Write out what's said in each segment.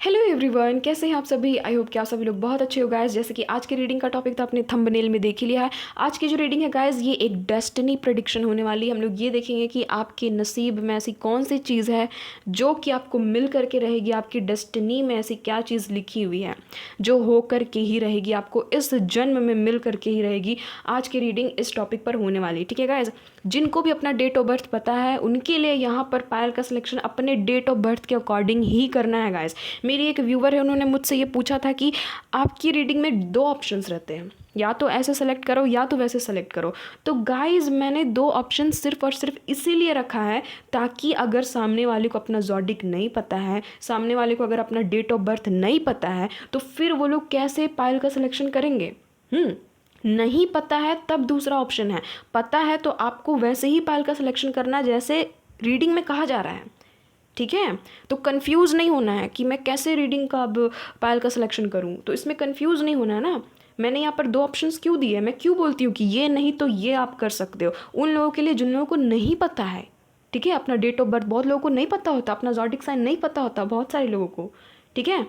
Hello everyone, कैसे हैं आप सभी। आई होप कि आप सभी लोग बहुत अच्छे हो गाइस। जैसे कि आज के रीडिंग का टॉपिक था, अपने थंबनेल में देख ही लिया है। आज की जो रीडिंग है गाइस, ये एक डेस्टिनी प्रेडिक्शन होने वाली है। हम लोग ये देखेंगे कि आपके नसीब में ऐसी कौन सी चीज़ है जो कि आपको मिल करके रहेगी। आपकी डेस्टिनी में ऐसी क्या चीज़ लिखी हुई है जो हो कर के ही रहेगी, आपको इस जन्म में मिल करके ही रहेगी। आज की रीडिंग इस टॉपिक पर होने वाली है, ठीक है गाइज। जिनको भी अपना डेट ऑफ बर्थ पता है उनके लिए यहाँ पर पायल का सिलेक्शन अपने डेट ऑफ बर्थ के अकॉर्डिंग ही करना है गाइज। मेरी एक व्यूवर है, उन्होंने मुझसे ये पूछा था कि आपकी रीडिंग में दो ऑप्शंस रहते हैं, या तो ऐसे सेलेक्ट करो या तो वैसे सेलेक्ट करो। तो गाइज मैंने दो ऑप्शन सिर्फ और सिर्फ इसीलिए रखा है ताकि अगर सामने वाले को अपना जॉडिक नहीं पता है, सामने वाले को अगर अपना डेट ऑफ बर्थ नहीं पता है, तो फिर वो लोग कैसे पायल का सिलेक्शन करेंगे। नहीं पता है तब दूसरा ऑप्शन है, पता है तो आपको वैसे ही पायल का सिलेक्शन करना जैसे रीडिंग में कहा जा रहा है, ठीक है। तो कंफ्यूज नहीं होना है कि मैं कैसे रीडिंग का अब पायल का सिलेक्शन करूं, तो इसमें कंफ्यूज नहीं होना है ना। मैंने यहाँ पर दो ऑप्शंस क्यों दिए, मैं क्यों बोलती हूँ कि ये नहीं तो ये आप कर सकते हो। उन लोगों के लिए जिन लोगों को नहीं पता है, ठीक है, अपना डेट ऑफ बर्थ बहुत लोगों को नहीं पता होता, अपना ज़ोडिक साइन नहीं पता होता बहुत सारे लोगों को, ठीक है।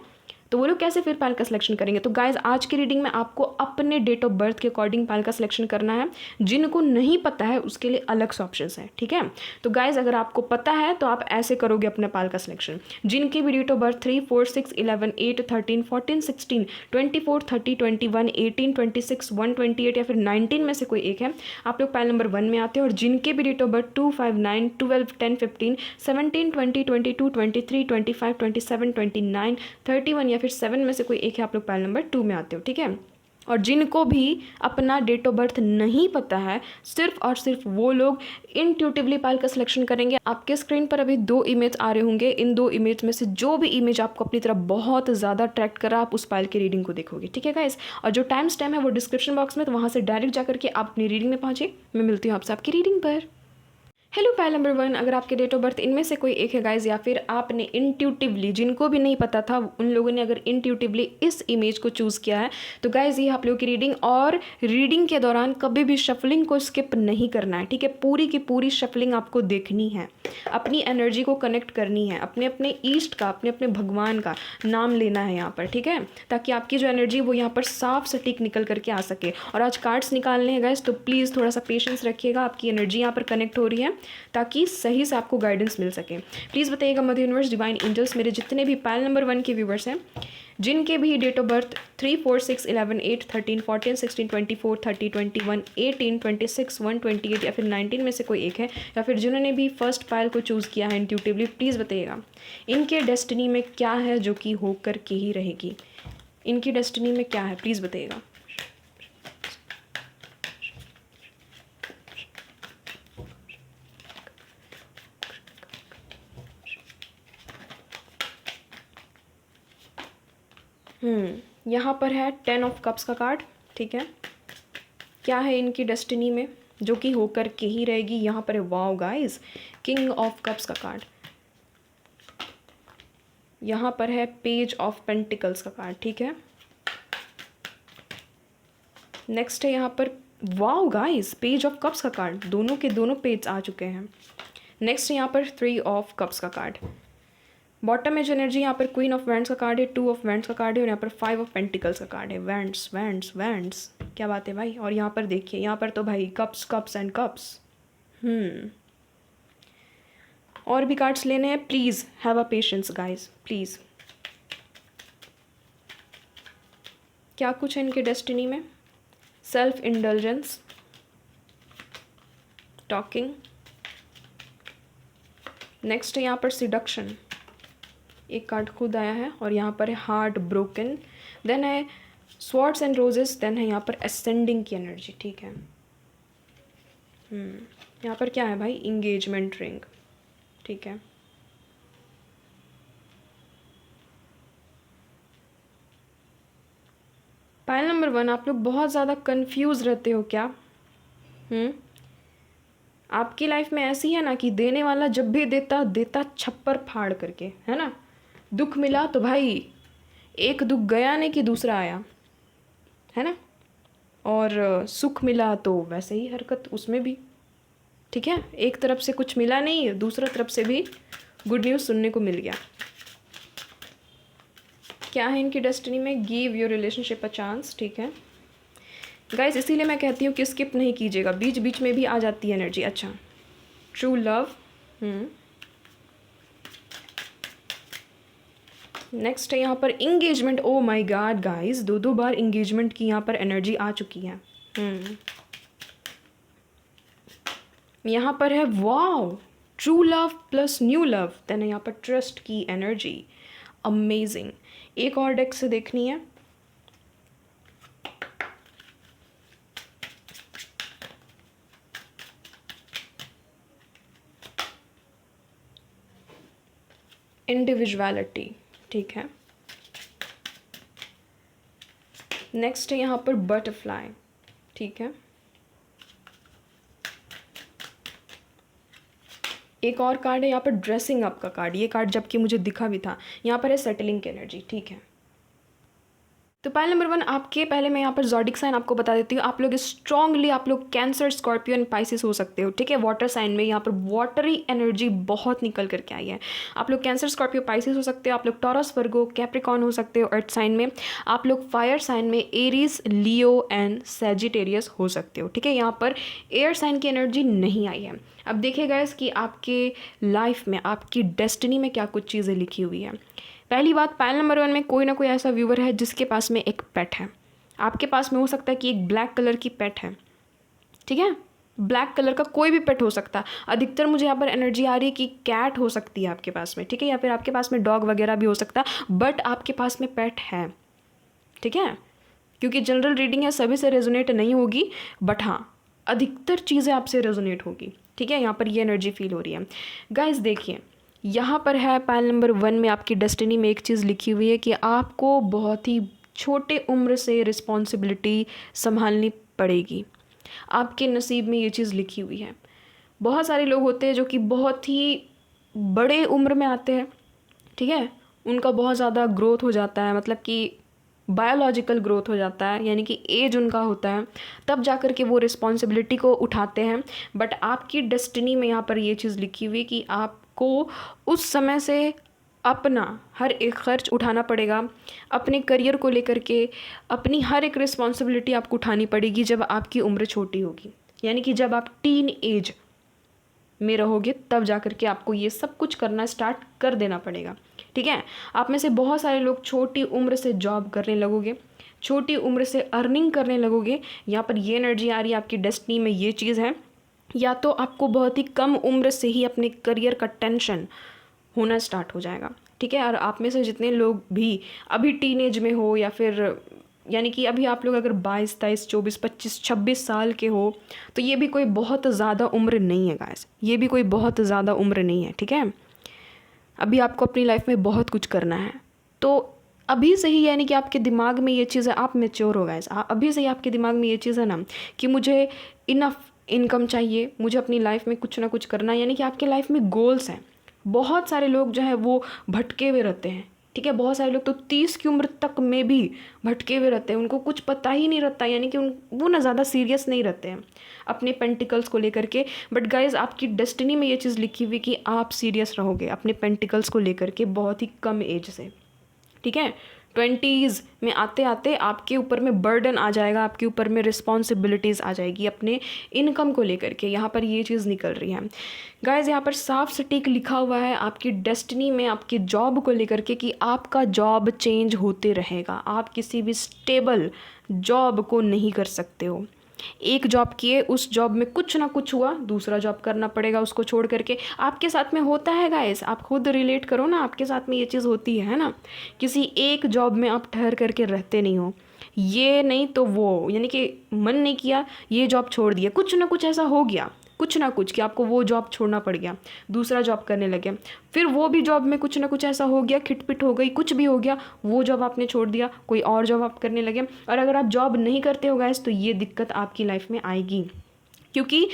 तो वो लोग कैसे फिर पायल का सिलेक्शन करेंगे। तो गाइज आज की रीडिंग में आपको अपने डेट ऑफ बर्थ के अकॉर्डिंग पायल का सिलेक्शन करना है। जिनको नहीं पता है उसके लिए अलग से ऑप्शंस हैं, ठीक है। तो गाइज अगर आपको पता है तो आप ऐसे करोगे अपने पायल का सिलेक्शन। जिनकी भी डेट ऑफ बर्थ 3, 4, 6, 11, 8, 13, 14, 16, 24, 30, 21, 18, 26, 128 या फिर 19 में से कोई एक है, आप लोग पायल नंबर 1 में आते हैं। और जिनके भी डेट ऑफ बर्थ 2, 5, 9, 12, 10, 15, 17, 20, 22, 23, 25, 27, 29, 31 या फिर 7 में से कोई एक है, आप लोग पायल नंबर 2 में आते हो, ठीक है। और जिनको भी अपना डेट ऑफ बर्थ नहीं पता है, सिर्फ और सिर्फ वो लोग इंट्यूटिवली पायल का सिलेक्शन करेंगे। आपके स्क्रीन पर अभी दो इमेज आ रहे होंगे, इन दो इमेज में से जो भी इमेज आपको अपनी तरफ बहुत ज़्यादा अट्रैक्ट करा, आप उस पायल की रीडिंग को देखोगे, ठीक है गाइस। और जो टाइम स्टैम्प है वो डिस्क्रिप्शन बॉक्स में, तो वहाँ से डायरेक्ट जाकर के आप अपनी रीडिंग में पहुँचे। मैं मिलती हूँ आपसे आपकी रीडिंग पर। हेलो पायल नंबर 1, अगर आपके डेट ऑफ बर्थ इनमें से कोई एक है गाइज, या फिर आपने इंट्यूटिवली, जिनको भी नहीं पता था उन लोगों ने अगर इंट्यूटिवली इस इमेज को चूज़ किया है, तो गाइज ये आप लोगों की रीडिंग। और रीडिंग के दौरान कभी भी शफलिंग को स्किप नहीं करना है, ठीक है। पूरी की पूरी शफलिंग आपको देखनी है, अपनी एनर्जी को कनेक्ट करनी है, अपने अपने ईस्ट का, अपने अपने भगवान का नाम लेना है यहाँ पर, ठीक है, ताकि आपकी जो एनर्जी वो यहाँ पर साफ सटीक निकल करके आ सके। और आज कार्ड्स निकालने हैं गाइज, तो प्लीज़ थोड़ा सा पेशेंस रखिएगा। आपकी एनर्जी यहाँ पर कनेक्ट हो रही है ताकि सही से आपको गाइडेंस मिल सके। प्लीज़ बताइएगा मदर यूनिवर्स, डिवाइन एंजल्स, मेरे जितने भी पायल नंबर 1 के व्यूवर्स हैं, जिनके भी डेट ऑफ बर्थ 3, 4, 6, 11, 8, 13, 14, 16, 24, 30, 21, 18, 26, 128 या फिर 19 में से कोई एक है, या फिर जिन्होंने भी फर्स्ट पायल को चूज़ किया है इंट्यूटिवली, प्लीज़ बताइएगा इनके डेस्टिनी में क्या है जो कि हो कर के ही रहेगी। इनकी डेस्टिनी में क्या है, प्लीज़ बताइएगा। यहाँ पर है 10 ऑफ कप्स का कार्ड, ठीक है। क्या है इनकी डेस्टिनी में जो कि होकर के ही रहेगी। यहाँ पर है wow guys, king of cups का कार्ड। यहाँ पर है पेज ऑफ पेंटिकल्स का कार्ड, ठीक है। नेक्स्ट है यहाँ पर wow guys, page of cups का कार्ड, दोनों के दोनों पेज आ चुके हैं। नेक्स्ट यहाँ पर 3 ऑफ कप्स का कार्ड। बॉटम में जो एनर्जी, यहाँ पर क्वीन ऑफ वैंड्स का कार्ड है, 2 ऑफ वैंड्स का कार्ड है, और यहाँ पर 5 ऑफ पेंटिकल्स का कार्ड है। वैंड्स वैंड्स वैंड्स, क्या बात है भाई। और यहाँ पर देखिए, यहाँ पर तो भाई कप्स कप्स एंड कप्स। और भी कार्ड्स लेने हैं, please have a patience guys, please. क्या कुछ है इनके डेस्टिनी में। Self indulgence, talking. नेक्स्ट है यहाँ पर सिडक्शन, एक कार्ड खुद आया है, और यहाँ पर है हार्ट ब्रोकन। देन है स्वॉर्ड्स एंड रोजेस। देन है यहाँ पर असेंडिंग की एनर्जी, ठीक है। यहाँ पर क्या है भाई, इंगेजमेंट रिंग, ठीक है। पायल नंबर 1, आप लोग बहुत ज़्यादा कंफ्यूज रहते हो क्या। आपकी लाइफ में ऐसी है ना कि देने वाला जब भी देता देता छप्पर फाड़ करके, है ना। दुख मिला तो भाई एक दुख गया नहीं कि दूसरा आया, है ना। और सुख मिला तो वैसे ही हरकत उसमें भी, ठीक है। एक तरफ से कुछ मिला नहीं, दूसरा तरफ से भी गुड न्यूज़ सुनने को मिल गया। क्या है इनकी डेस्टिनी में? Give your relationship a chance, ठीक है गाइज, इसीलिए मैं कहती हूँ कि स्किप नहीं कीजिएगा, बीच बीच में भी आ जाती है एनर्जी। अच्छा, ट्रू लव। नेक्स्ट है यहाँ पर engagement. O my God guys, दो बार इंगेजमेंट की यहाँ पर एनर्जी आ चुकी है। यहाँ पर है wow, true love plus new love, then यहाँ पर ट्रस्ट की एनर्जी। अमेजिंग। एक और डेक से देखनी है। इंडिविजुअलिटी, ठीक है। नेक्स्ट है यहाँ पर बटरफ्लाई, ठीक है। एक और कार्ड है यहाँ पर ड्रेसिंग अप का कार्ड। ये कार्ड जबकि मुझे दिखा भी था। यहाँ पर है सेटलिंग की एनर्जी, ठीक है। तो पहले नंबर 1 आपके, पहले मैं यहाँ पर ज़ोडिक साइन आपको बता देती हूँ। आप लोग स्ट्रांगली, आप लोग कैंसर, स्कॉर्पियो एंड पाइसिस हो सकते हो, ठीक है। वाटर साइन में यहाँ पर वाटरी एनर्जी बहुत निकल करके आई है। आप लोग कैंसर, स्कॉर्पियो, पाइसिस हो सकते हो। आप लोग टॉरस, वर्गो, कैप्रिकॉन हो सकते हो अर्थ साइन में। आप लोग फायर साइन में एरीज, लियो एंड सैजिटेरियस हो सकते हो, ठीक है। यहाँ पर एयर साइन की एनर्जी नहीं आई है। अब देखिए गाइस कि आपके लाइफ में, आपकी डेस्टिनी में क्या कुछ चीज़ें लिखी हुई है। पहली बात, पैनल नंबर 1 में कोई ना कोई ऐसा व्यूवर है जिसके पास में एक पेट है। आपके पास में हो सकता है कि एक ब्लैक कलर की पेट है, ठीक है। ब्लैक कलर का कोई भी पेट हो सकता है। अधिकतर मुझे यहाँ पर एनर्जी आ रही है कि कैट हो सकती है आपके पास में, ठीक है, या फिर आपके पास में डॉग वगैरह भी हो सकता है, बट आपके पास में पेट है, ठीक है। क्योंकि जनरल रीडिंग है, सभी से रेजोनेट नहीं होगी, बट हाँ अधिकतर चीज़ें आपसे रेजोनेट होगी, ठीक है। यहाँ पर ये एनर्जी फील हो रही है। गाइस देखिए, यहाँ पर है पैनल नंबर 1 में आपकी डेस्टिनी में एक चीज़ लिखी हुई है कि आपको बहुत ही छोटे उम्र से रिस्पॉन्सिबिलिटी संभालनी पड़ेगी। आपके नसीब में ये चीज़ लिखी हुई है। बहुत सारे लोग होते हैं जो कि बहुत ही बड़े उम्र में आते हैं, ठीक है, उनका बहुत ज़्यादा ग्रोथ हो जाता है, मतलब कि बायोलॉजिकल ग्रोथ हो जाता है, यानी कि एज उनका होता है, तब जा कर के वो रिस्पॉन्सिबिलिटी को उठाते हैं। बट आपकी डेस्टिनी में यहाँ पर ये चीज़ लिखी हुई कि आपको उस समय से अपना हर एक खर्च उठाना पड़ेगा, अपने करियर को लेकर के अपनी हर एक रिस्पॉन्सिबिलिटी आपको उठानी पड़ेगी जब आपकी उम्र छोटी होगी, यानी कि जब आप टीन एज में रहोगे तब जा कर के आपको ये सब कुछ करना स्टार्ट कर देना पड़ेगा, ठीक है। आप में से बहुत सारे लोग छोटी उम्र से जॉब करने लगोगे, छोटी उम्र से अर्निंग करने लगोगे। यहाँ पर ये एनर्जी आ रही है, आपकी डेस्टिनी में ये चीज़ है। या तो आपको बहुत ही कम उम्र से ही अपने करियर का टेंशन होना स्टार्ट हो जाएगा, ठीक है। और आप में से जितने लोग भी अभी टीनेज में हो, या फिर यानी कि अभी आप लोग अगर 22, 23, 24, 25, 26 साल के हो, तो ये भी कोई बहुत ज़्यादा उम्र नहीं है गाइस, ये भी कोई बहुत ज़्यादा उम्र नहीं है, ठीक है। अभी आपको अपनी लाइफ में बहुत कुछ करना है, तो अभी से ही, यानी कि आपके दिमाग में ये चीज़ है, आप मैच्योर हो गाइस, अभी से ही आपके दिमाग में ये चीज़ है ना कि मुझे इनफ इनकम चाहिए, मुझे अपनी लाइफ में कुछ ना कुछ करना है, यानी कि आपके लाइफ में गोल्स हैं। बहुत सारे लोग जो है वो भटके हुए रहते हैं, ठीक है। बहुत सारे लोग तो 30 की उम्र तक में भी भटके हुए रहते हैं, उनको कुछ पता ही नहीं रहता, यानी कि वो ना ज़्यादा सीरियस नहीं रहते हैं अपने पेंटिकल्स को लेकर के। बट गाइज आपकी डेस्टिनी में ये चीज़ लिखी हुई कि आप सीरियस रहोगे अपने पेंटिकल्स को लेकर के बहुत ही कम एज से, ठीक है। 20s में आते आते आपके ऊपर में बर्डन आ जाएगा, आपके ऊपर में रिस्पॉन्सिबिलिटीज़ आ जाएगी अपने इनकम को लेकर के। यहाँ पर ये चीज़ निकल रही है गाइज। यहाँ पर साफ सटीक लिखा हुआ है आपकी डेस्टिनी में आपकी जॉब को लेकर के कि आपका जॉब चेंज होते रहेगा। आप किसी भी स्टेबल जॉब को नहीं कर सकते हो। एक जॉब किए, उस जॉब में कुछ ना कुछ हुआ, दूसरा जॉब करना पड़ेगा उसको छोड़ करके। आपके साथ में होता है गाइस, आप खुद रिलेट करो ना, आपके साथ में ये चीज़ होती है ना। किसी एक जॉब में आप ठहर करके रहते नहीं हो, ये नहीं तो वो, यानी कि मन नहीं किया, ये जॉब छोड़ दिया, कुछ ना कुछ ऐसा हो गया, कुछ ना कुछ कि आपको वो जॉब छोड़ना पड़ गया, दूसरा जॉब करने लगे। फिर वो भी जॉब में कुछ ना कुछ ऐसा हो गया, खिटपिट हो गई, कुछ भी हो गया, वो जॉब आपने छोड़ दिया, कोई और जॉब आप करने लगे। और अगर आप जॉब नहीं करते हो गाइस, तो ये दिक्कत आपकी लाइफ में आएगी, क्योंकि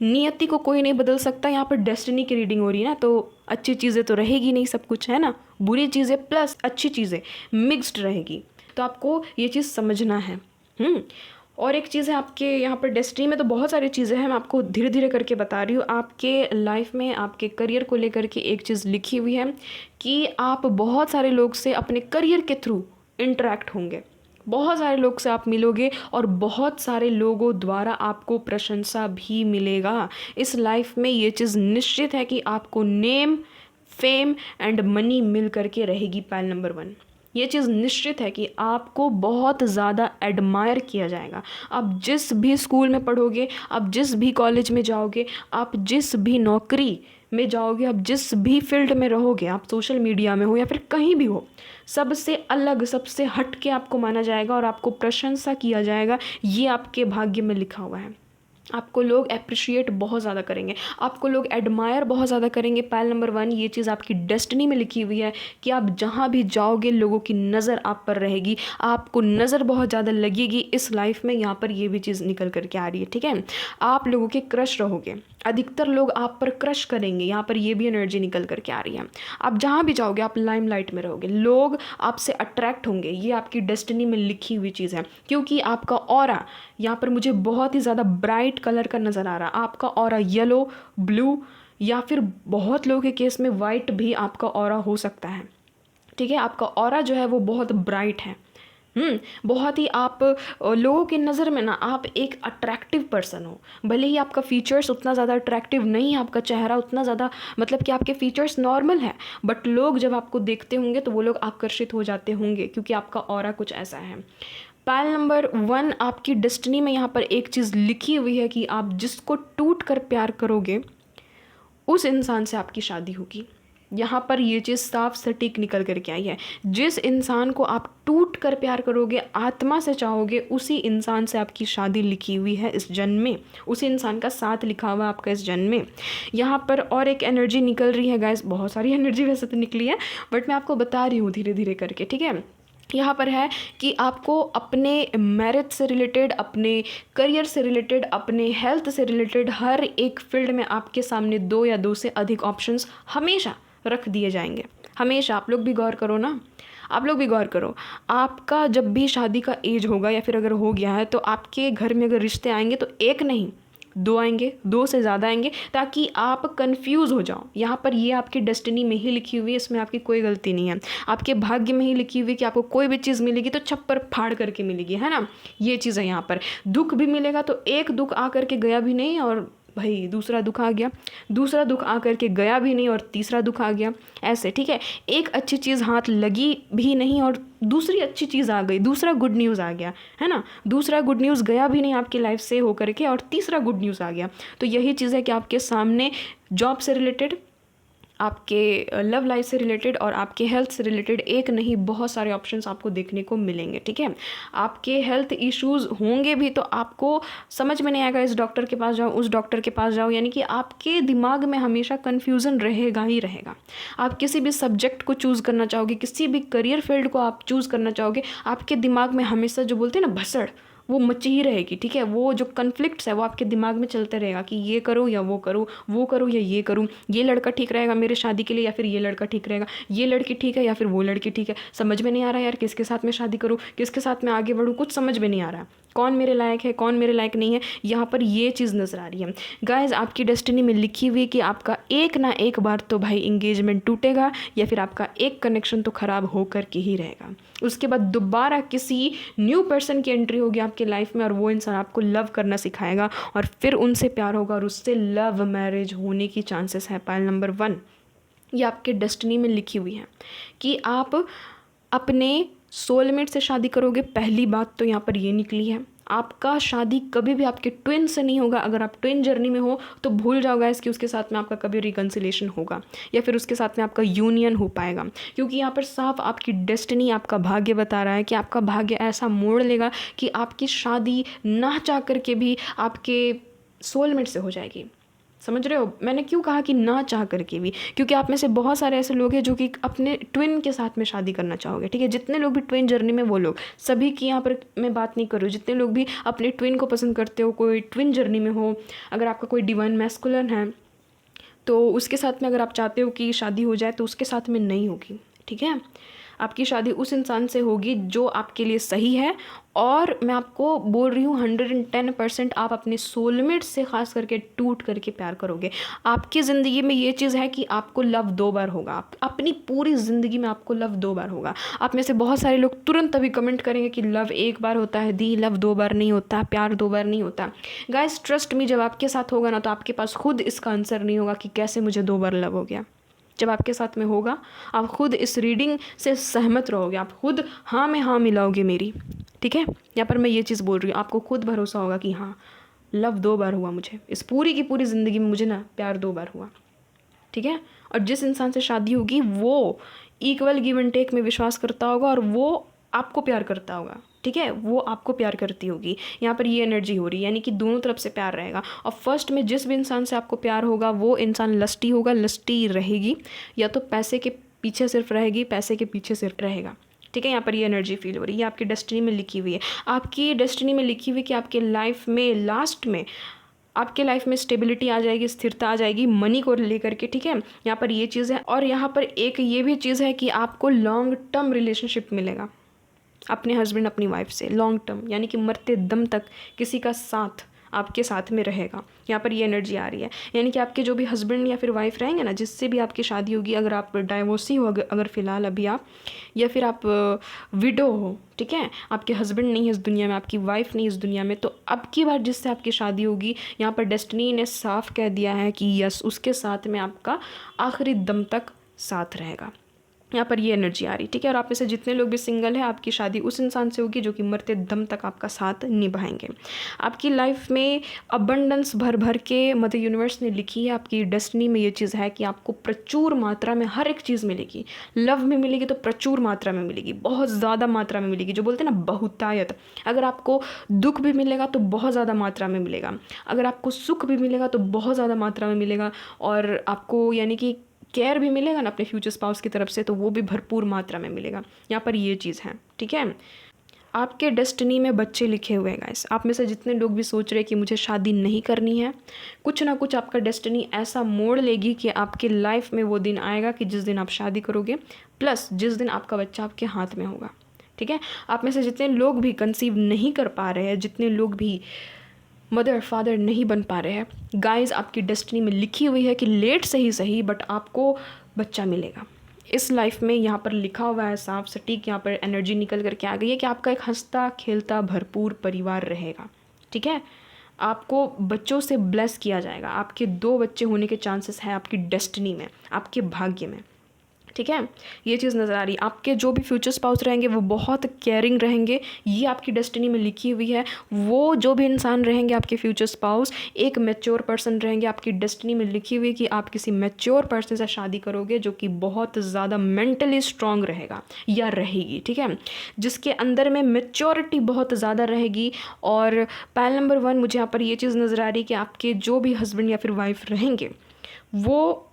नियति को कोई नहीं बदल सकता। यहाँ पर डेस्टिनी की रीडिंग हो रही है ना, तो अच्छी चीज़ें तो रहेगी नहीं, सब कुछ है ना, बुरी चीज़ें प्लस अच्छी चीज़ें मिक्स्ड रहेगी। तो आपको ये चीज़ समझना है। और एक चीज़ है आपके यहाँ पर डेस्टिनी में, तो बहुत सारी चीज़ें हैं, मैं आपको धीरे धीरे करके बता रही हूँ। आपके लाइफ में आपके करियर को लेकर के एक चीज़ लिखी हुई है कि आप बहुत सारे लोग से अपने करियर के थ्रू इंटरेक्ट होंगे, बहुत सारे लोग से आप मिलोगे और बहुत सारे लोगों द्वारा आपको प्रशंसा भी मिलेगा। इस लाइफ में ये चीज़ निश्चित है कि आपको नेम, फेम एंड मनी मिल करके रहेगी। पॉइंट नंबर 1, ये चीज़ निश्चित है कि आपको बहुत ज़्यादा एडमायर किया जाएगा। आप जिस भी स्कूल में पढ़ोगे, आप जिस भी कॉलेज में जाओगे, आप जिस भी नौकरी में जाओगे, आप जिस भी फील्ड में रहोगे, आप सोशल मीडिया में हो या फिर कहीं भी हो, सबसे अलग, सबसे हट के आपको माना जाएगा और आपको प्रशंसा किया जाएगा। ये आपके भाग्य में लिखा हुआ है। आपको लोग अप्रिशिएट बहुत ज़्यादा करेंगे, आपको लोग एडमायर बहुत ज़्यादा करेंगे। पायल नंबर 1, ये चीज़ आपकी डेस्टिनी में लिखी हुई है कि आप जहाँ भी जाओगे लोगों की नज़र आप पर रहेगी, आपको नज़र बहुत ज़्यादा लगेगी इस लाइफ में। यहाँ पर ये भी चीज़ निकल करके आ रही है, ठीक है। आप लोगों के क्रश रहोगे, अधिकतर लोग आप पर क्रश करेंगे, यहाँ पर ये भी एनर्जी निकल करके आ रही है। आप जहाँ भी जाओगे आप लाइमलाइट में रहोगे, लोग आपसे अट्रैक्ट होंगे, ये आपकी डेस्टिनी में लिखी हुई चीज़ है। क्योंकि आपका ऑरा यहाँ पर मुझे बहुत ही ज़्यादा ब्राइट कलर का नज़र आ रहा है। आपका ऑरा येलो, ब्लू या फिर बहुत लोगों के केस में वाइट भी आपका ऑरा हो सकता है, ठीक है। आपका ऑरा जो है वो बहुत ब्राइट है, बहुत ही आप लोगों की नज़र में ना आप एक अट्रैक्टिव पर्सन हो। भले ही आपका फीचर्स उतना ज़्यादा अट्रैक्टिव नहीं है, आपका चेहरा उतना ज़्यादा, मतलब कि आपके फीचर्स नॉर्मल है, बट लोग जब आपको देखते होंगे तो वो लोग आकर्षित हो जाते होंगे क्योंकि आपका ऑरा कुछ ऐसा है। पायल नंबर 1, आपकी डेस्टिनी में यहाँ पर एक चीज़ लिखी हुई है कि आप जिसको टूट कर प्यार करोगे उस इंसान से आपकी शादी होगी। यहाँ पर ये चीज़ साफ सटीक निकल करके आई है। जिस इंसान को आप टूट कर प्यार करोगे, आत्मा से चाहोगे, उसी इंसान से आपकी शादी लिखी हुई है इस जन्म में, उसी इंसान का साथ लिखा हुआ आपका इस जन्म में। यहाँ पर और एक एनर्जी निकल रही है गाइस, बहुत सारी एनर्जी वैसे तो निकली है बट मैं आपको बता रही हूँ धीरे धीरे करके, ठीक है। यहाँ पर है कि आपको अपने मैरिज से रिलेटेड, अपने करियर से रिलेटेड, अपने हेल्थ से रिलेटेड हर एक फील्ड में आपके सामने 2 या 2 से अधिक ऑप्शंस हमेशा रख दिए जाएंगे। हमेशा आप लोग भी गौर करो ना, आप लोग भी गौर करो। आपका जब भी शादी का एज होगा या फिर अगर हो गया है तो आपके घर में अगर रिश्ते आएंगे तो 1 नहीं 2 आएंगे, 2 से ज़्यादा आएंगे, ताकि आप कंफ्यूज हो जाओ। यहाँ पर ये आपकी डेस्टिनी में ही लिखी हुई है, इसमें आपकी कोई गलती नहीं है। आपके भाग्य में ही लिखी हुई है कि आपको कोई भी चीज़ मिलेगी तो छप्पर फाड़ करके मिलेगी, है ना। ये चीज़ है यहाँ पर। दुख भी मिलेगा तो एक दुख आ करके गया भी नहीं और भाई दूसरा दुख आ गया, दूसरा दुख आ करके गया भी नहीं और तीसरा दुख आ गया, ऐसे, ठीक है। एक अच्छी चीज़ हाथ लगी भी नहीं और दूसरी अच्छी चीज़ आ गई, दूसरा गुड न्यूज़ आ गया, है ना। दूसरा गुड न्यूज़ गया भी नहीं आपकी लाइफ से हो करके और तीसरा गुड न्यूज़ आ गया। तो यही चीज़ है कि आपके सामने जॉब से रिलेटेड, आपके लव लाइफ से रिलेटेड और आपके हेल्थ से रिलेटेड एक नहीं बहुत सारे ऑप्शंस आपको देखने को मिलेंगे, ठीक है। आपके हेल्थ इश्यूज़ होंगे भी तो आपको समझ में नहीं आएगा, इस डॉक्टर के पास जाओ, उस डॉक्टर के पास जाओ, यानी कि आपके दिमाग में हमेशा कन्फ्यूज़न रहेगा ही रहेगा। आप किसी भी सब्जेक्ट को चूज़ करना चाहोगे, किसी भी करियर फील्ड को आप चूज़ करना चाहोगे, आपके दिमाग में हमेशा जो बोलते हैं ना भसड़, वो मची ही रहेगी, ठीक है। वो जो कन्फ्लिक्ट्स है वो आपके दिमाग में चलते रहेगा कि ये करूँ या वो करूँ, वो करूँ या ये करूँ, ये लड़का ठीक रहेगा मेरे शादी के लिए या फिर ये लड़का ठीक रहेगा, ये लड़की ठीक है या फिर वो लड़की ठीक है। समझ में नहीं आ रहा यार, किसके साथ में शादी करूँ, किसके साथ में आगे बढ़ूँ, कुछ समझ में नहीं आ रहा, कौन मेरे लायक है, कौन मेरे लायक नहीं है। यहाँ पर ये चीज़ नज़र आ रही है गाइज। आपकी डेस्टिनी में लिखी हुई कि आपका एक ना एक बार तो भाई इंगेजमेंट टूटेगा या फिर आपका एक कनेक्शन तो ख़राब होकर के ही रहेगा। उसके बाद दोबारा किसी न्यू पर्सन की एंट्री होगी आपके लाइफ में और वो इंसान आपको लव करना सिखाएगा और फिर उनसे प्यार होगा और उससे लव मैरिज होने की चांसेस है। पायल नंबर 1, ये आपके डेस्टिनी में लिखी हुई है कि आप अपने सोलमेट से शादी करोगे। पहली बात तो यहाँ पर ये निकली है। आपका शादी कभी भी आपके ट्विन से नहीं होगा। अगर आप ट्विन जर्नी में हो तो भूल जाओ गाइस कि उसके साथ में आपका कभी रिकन्सिलेशन होगा या फिर उसके साथ में आपका यूनियन हो पाएगा, क्योंकि यहाँ पर साफ आपकी डेस्टिनी, आपका भाग्य बता रहा है कि आपका भाग्य ऐसा मोड़ लेगा कि आपकी शादी ना चाह करके भी आपके सोलमेट से हो जाएगी। समझ रहे हो मैंने क्यों कहा कि ना चाह करके भी, क्योंकि आप में से बहुत सारे ऐसे लोग हैं जो कि अपने ट्विन के साथ में शादी करना चाहोगे, ठीक है। जितने लोग भी ट्विन जर्नी में, वो लोग सभी की यहाँ पर मैं बात नहीं कर रही हूँ, जितने लोग भी अपने ट्विन को पसंद करते हो, कोई ट्विन जर्नी में हो, अगर आपका कोई डिवाइन मैस्कुलिन है तो उसके साथ में अगर आप चाहते हो कि शादी हो जाए तो उसके साथ में नहीं होगी, ठीक है। आपकी शादी उस इंसान से होगी जो आपके लिए सही है, और मैं आपको बोल रही हूँ 110% आप अपने सोलमेट से ख़ास करके टूट करके प्यार करोगे। आपकी ज़िंदगी में ये चीज़ है कि आपको लव 2 बार होगा, अपनी पूरी ज़िंदगी में आपको लव 2 बार होगा। आप में से बहुत सारे लोग तुरंत अभी कमेंट करेंगे कि लव 1 बार होता है दी, लव 2 बार नहीं होता, प्यार 2 बार नहीं होता। गाइस ट्रस्ट मी, जब आपके साथ होगा ना तो आपके पास खुद इसका आंसर नहीं होगा कि कैसे मुझे 2 बार लव हो गया। जब आपके साथ में होगा आप खुद इस रीडिंग से सहमत रहोगे, आप खुद हाँ में हाँ मिलाओगे मेरी, ठीक है। यहाँ पर मैं ये चीज़ बोल रही हूँ, आपको खुद भरोसा होगा कि हाँ लव 2 बार हुआ मुझे, इस पूरी की पूरी ज़िंदगी में मुझे ना प्यार 2 बार हुआ, ठीक है। और जिस इंसान से शादी होगी वो इक्वल गिव एंड टेक में विश्वास करता होगा और वो आपको प्यार करता होगा, ठीक है, वो आपको प्यार करती होगी। यहाँ पर ये एनर्जी हो रही है, यानी कि दोनों तरफ से प्यार रहेगा। और फर्स्ट में जिस भी इंसान से आपको प्यार होगा वो इंसान लस्टी होगा, लस्टी रहेगी, या तो पैसे के पीछे सिर्फ रहेगी, पैसे के पीछे सिर्फ रहेगा, ठीक है। यहाँ पर ये एनर्जी फील हो रही है, ये आपकी डेस्टिनी में लिखी हुई है। आपकी डेस्टिनी में लिखी हुई कि आपके लाइफ में लास्ट में आपके लाइफ में स्टेबिलिटी आ जाएगी, स्थिरता आ जाएगी मनी को लेकर के, ठीक है। यहाँ पर ये चीज़ है। और यहाँ पर एक ये भी चीज़ है कि आपको लॉन्ग टर्म रिलेशनशिप मिलेगा अपने हस्बैंड अपनी वाइफ से, लॉन्ग टर्म, यानी कि मरते दम तक किसी का साथ आपके साथ में रहेगा। यहाँ पर ये एनर्जी आ रही है, यानी कि आपके जो भी हस्बैंड या फिर वाइफ रहेंगे ना, जिससे भी आपकी शादी होगी, अगर आप डाइवोर्सी हो, अगर फ़िलहाल अभी आप, या फिर आप विडो हो, ठीक है, आपके हस्बैंड नहीं है इस दुनिया में, आपकी वाइफ नहीं इस दुनिया में, तो अब की बार जिससे आपकी शादी होगी, यहाँ पर डेस्टिनी ने साफ कह दिया है कि यस उसके साथ में आपका आखिरी दम तक साथ रहेगा। यहाँ पर ये एनर्जी आ रही, ठीक है। और आप में से जितने लोग भी सिंगल हैं, आपकी शादी उस इंसान से होगी जो कि मरते दम तक आपका साथ निभाएंगे। आपकी लाइफ में अबंडेंस भर भर के मदर यूनिवर्स ने लिखी है। आपकी डेस्टिनी में ये चीज़ है कि आपको प्रचुर मात्रा में हर एक चीज़ मिलेगी। लव में मिलेगी तो प्रचुर मात्रा में मिलेगी, बहुत ज़्यादा मात्रा में मिलेगी, जो बोलते हैं ना बहुतायत। अगर आपको दुख भी मिलेगा तो बहुत ज़्यादा मात्रा में मिलेगा, अगर आपको सुख भी मिलेगा तो बहुत ज़्यादा मात्रा में मिलेगा, और आपको यानी कि केयर भी मिलेगा ना अपने फ्यूचर स्पाउस की तरफ से, तो वो भी भरपूर मात्रा में मिलेगा। यहाँ पर ये चीज़ है, ठीक है। आपके डेस्टिनी में बच्चे लिखे हुए हैं गाइस। आप में से जितने लोग भी सोच रहे हैं कि मुझे शादी नहीं करनी है, कुछ ना कुछ आपका डेस्टिनी ऐसा मोड़ लेगी कि आपके लाइफ में वो दिन आएगा कि जिस दिन आप शादी करोगे, प्लस जिस दिन आपका बच्चा आपके हाथ में होगा, ठीक है। आप में से जितने लोग भी कंसीव नहीं कर पा रहे हैं, जितने लोग भी मदर फादर नहीं बन पा रहे हैं, गाइस आपकी डेस्टिनी में लिखी हुई है कि लेट से ही सही बट आपको बच्चा मिलेगा इस लाइफ में। यहाँ पर लिखा हुआ है साफ सटीक, यहाँ पर एनर्जी निकल करके आ गई है कि आपका एक हंसता खेलता भरपूर परिवार रहेगा, ठीक है। आपको बच्चों से ब्लेस किया जाएगा, आपके 2 बच्चे होने के चांसेस हैं आपकी डेस्टिनी में, आपके भाग्य में, ठीक है। ये चीज़ नज़र आ रही है। आपके जो भी फ्यूचर स्पाउस रहेंगे वो बहुत केयरिंग रहेंगे, ये आपकी डेस्टिनी में लिखी हुई है। वो जो भी इंसान रहेंगे आपके फ्यूचर स्पाउस एक मैच्योर पर्सन रहेंगे। आपकी डेस्टिनी में लिखी हुई है कि आप किसी मैच्योर पर्सन से शादी करोगे जो कि बहुत ज़्यादा मेंटली स्ट्रांग रहेगा या रहेगी, ठीक है, जिसके अंदर में मैच्योरिटी बहुत ज़्यादा रहेगी। और पहल नंबर 1 मुझे यहाँ पर ये चीज़ नज़र आ रही है कि आपके जो भी हस्बैंड या फिर वाइफ रहेंगे वो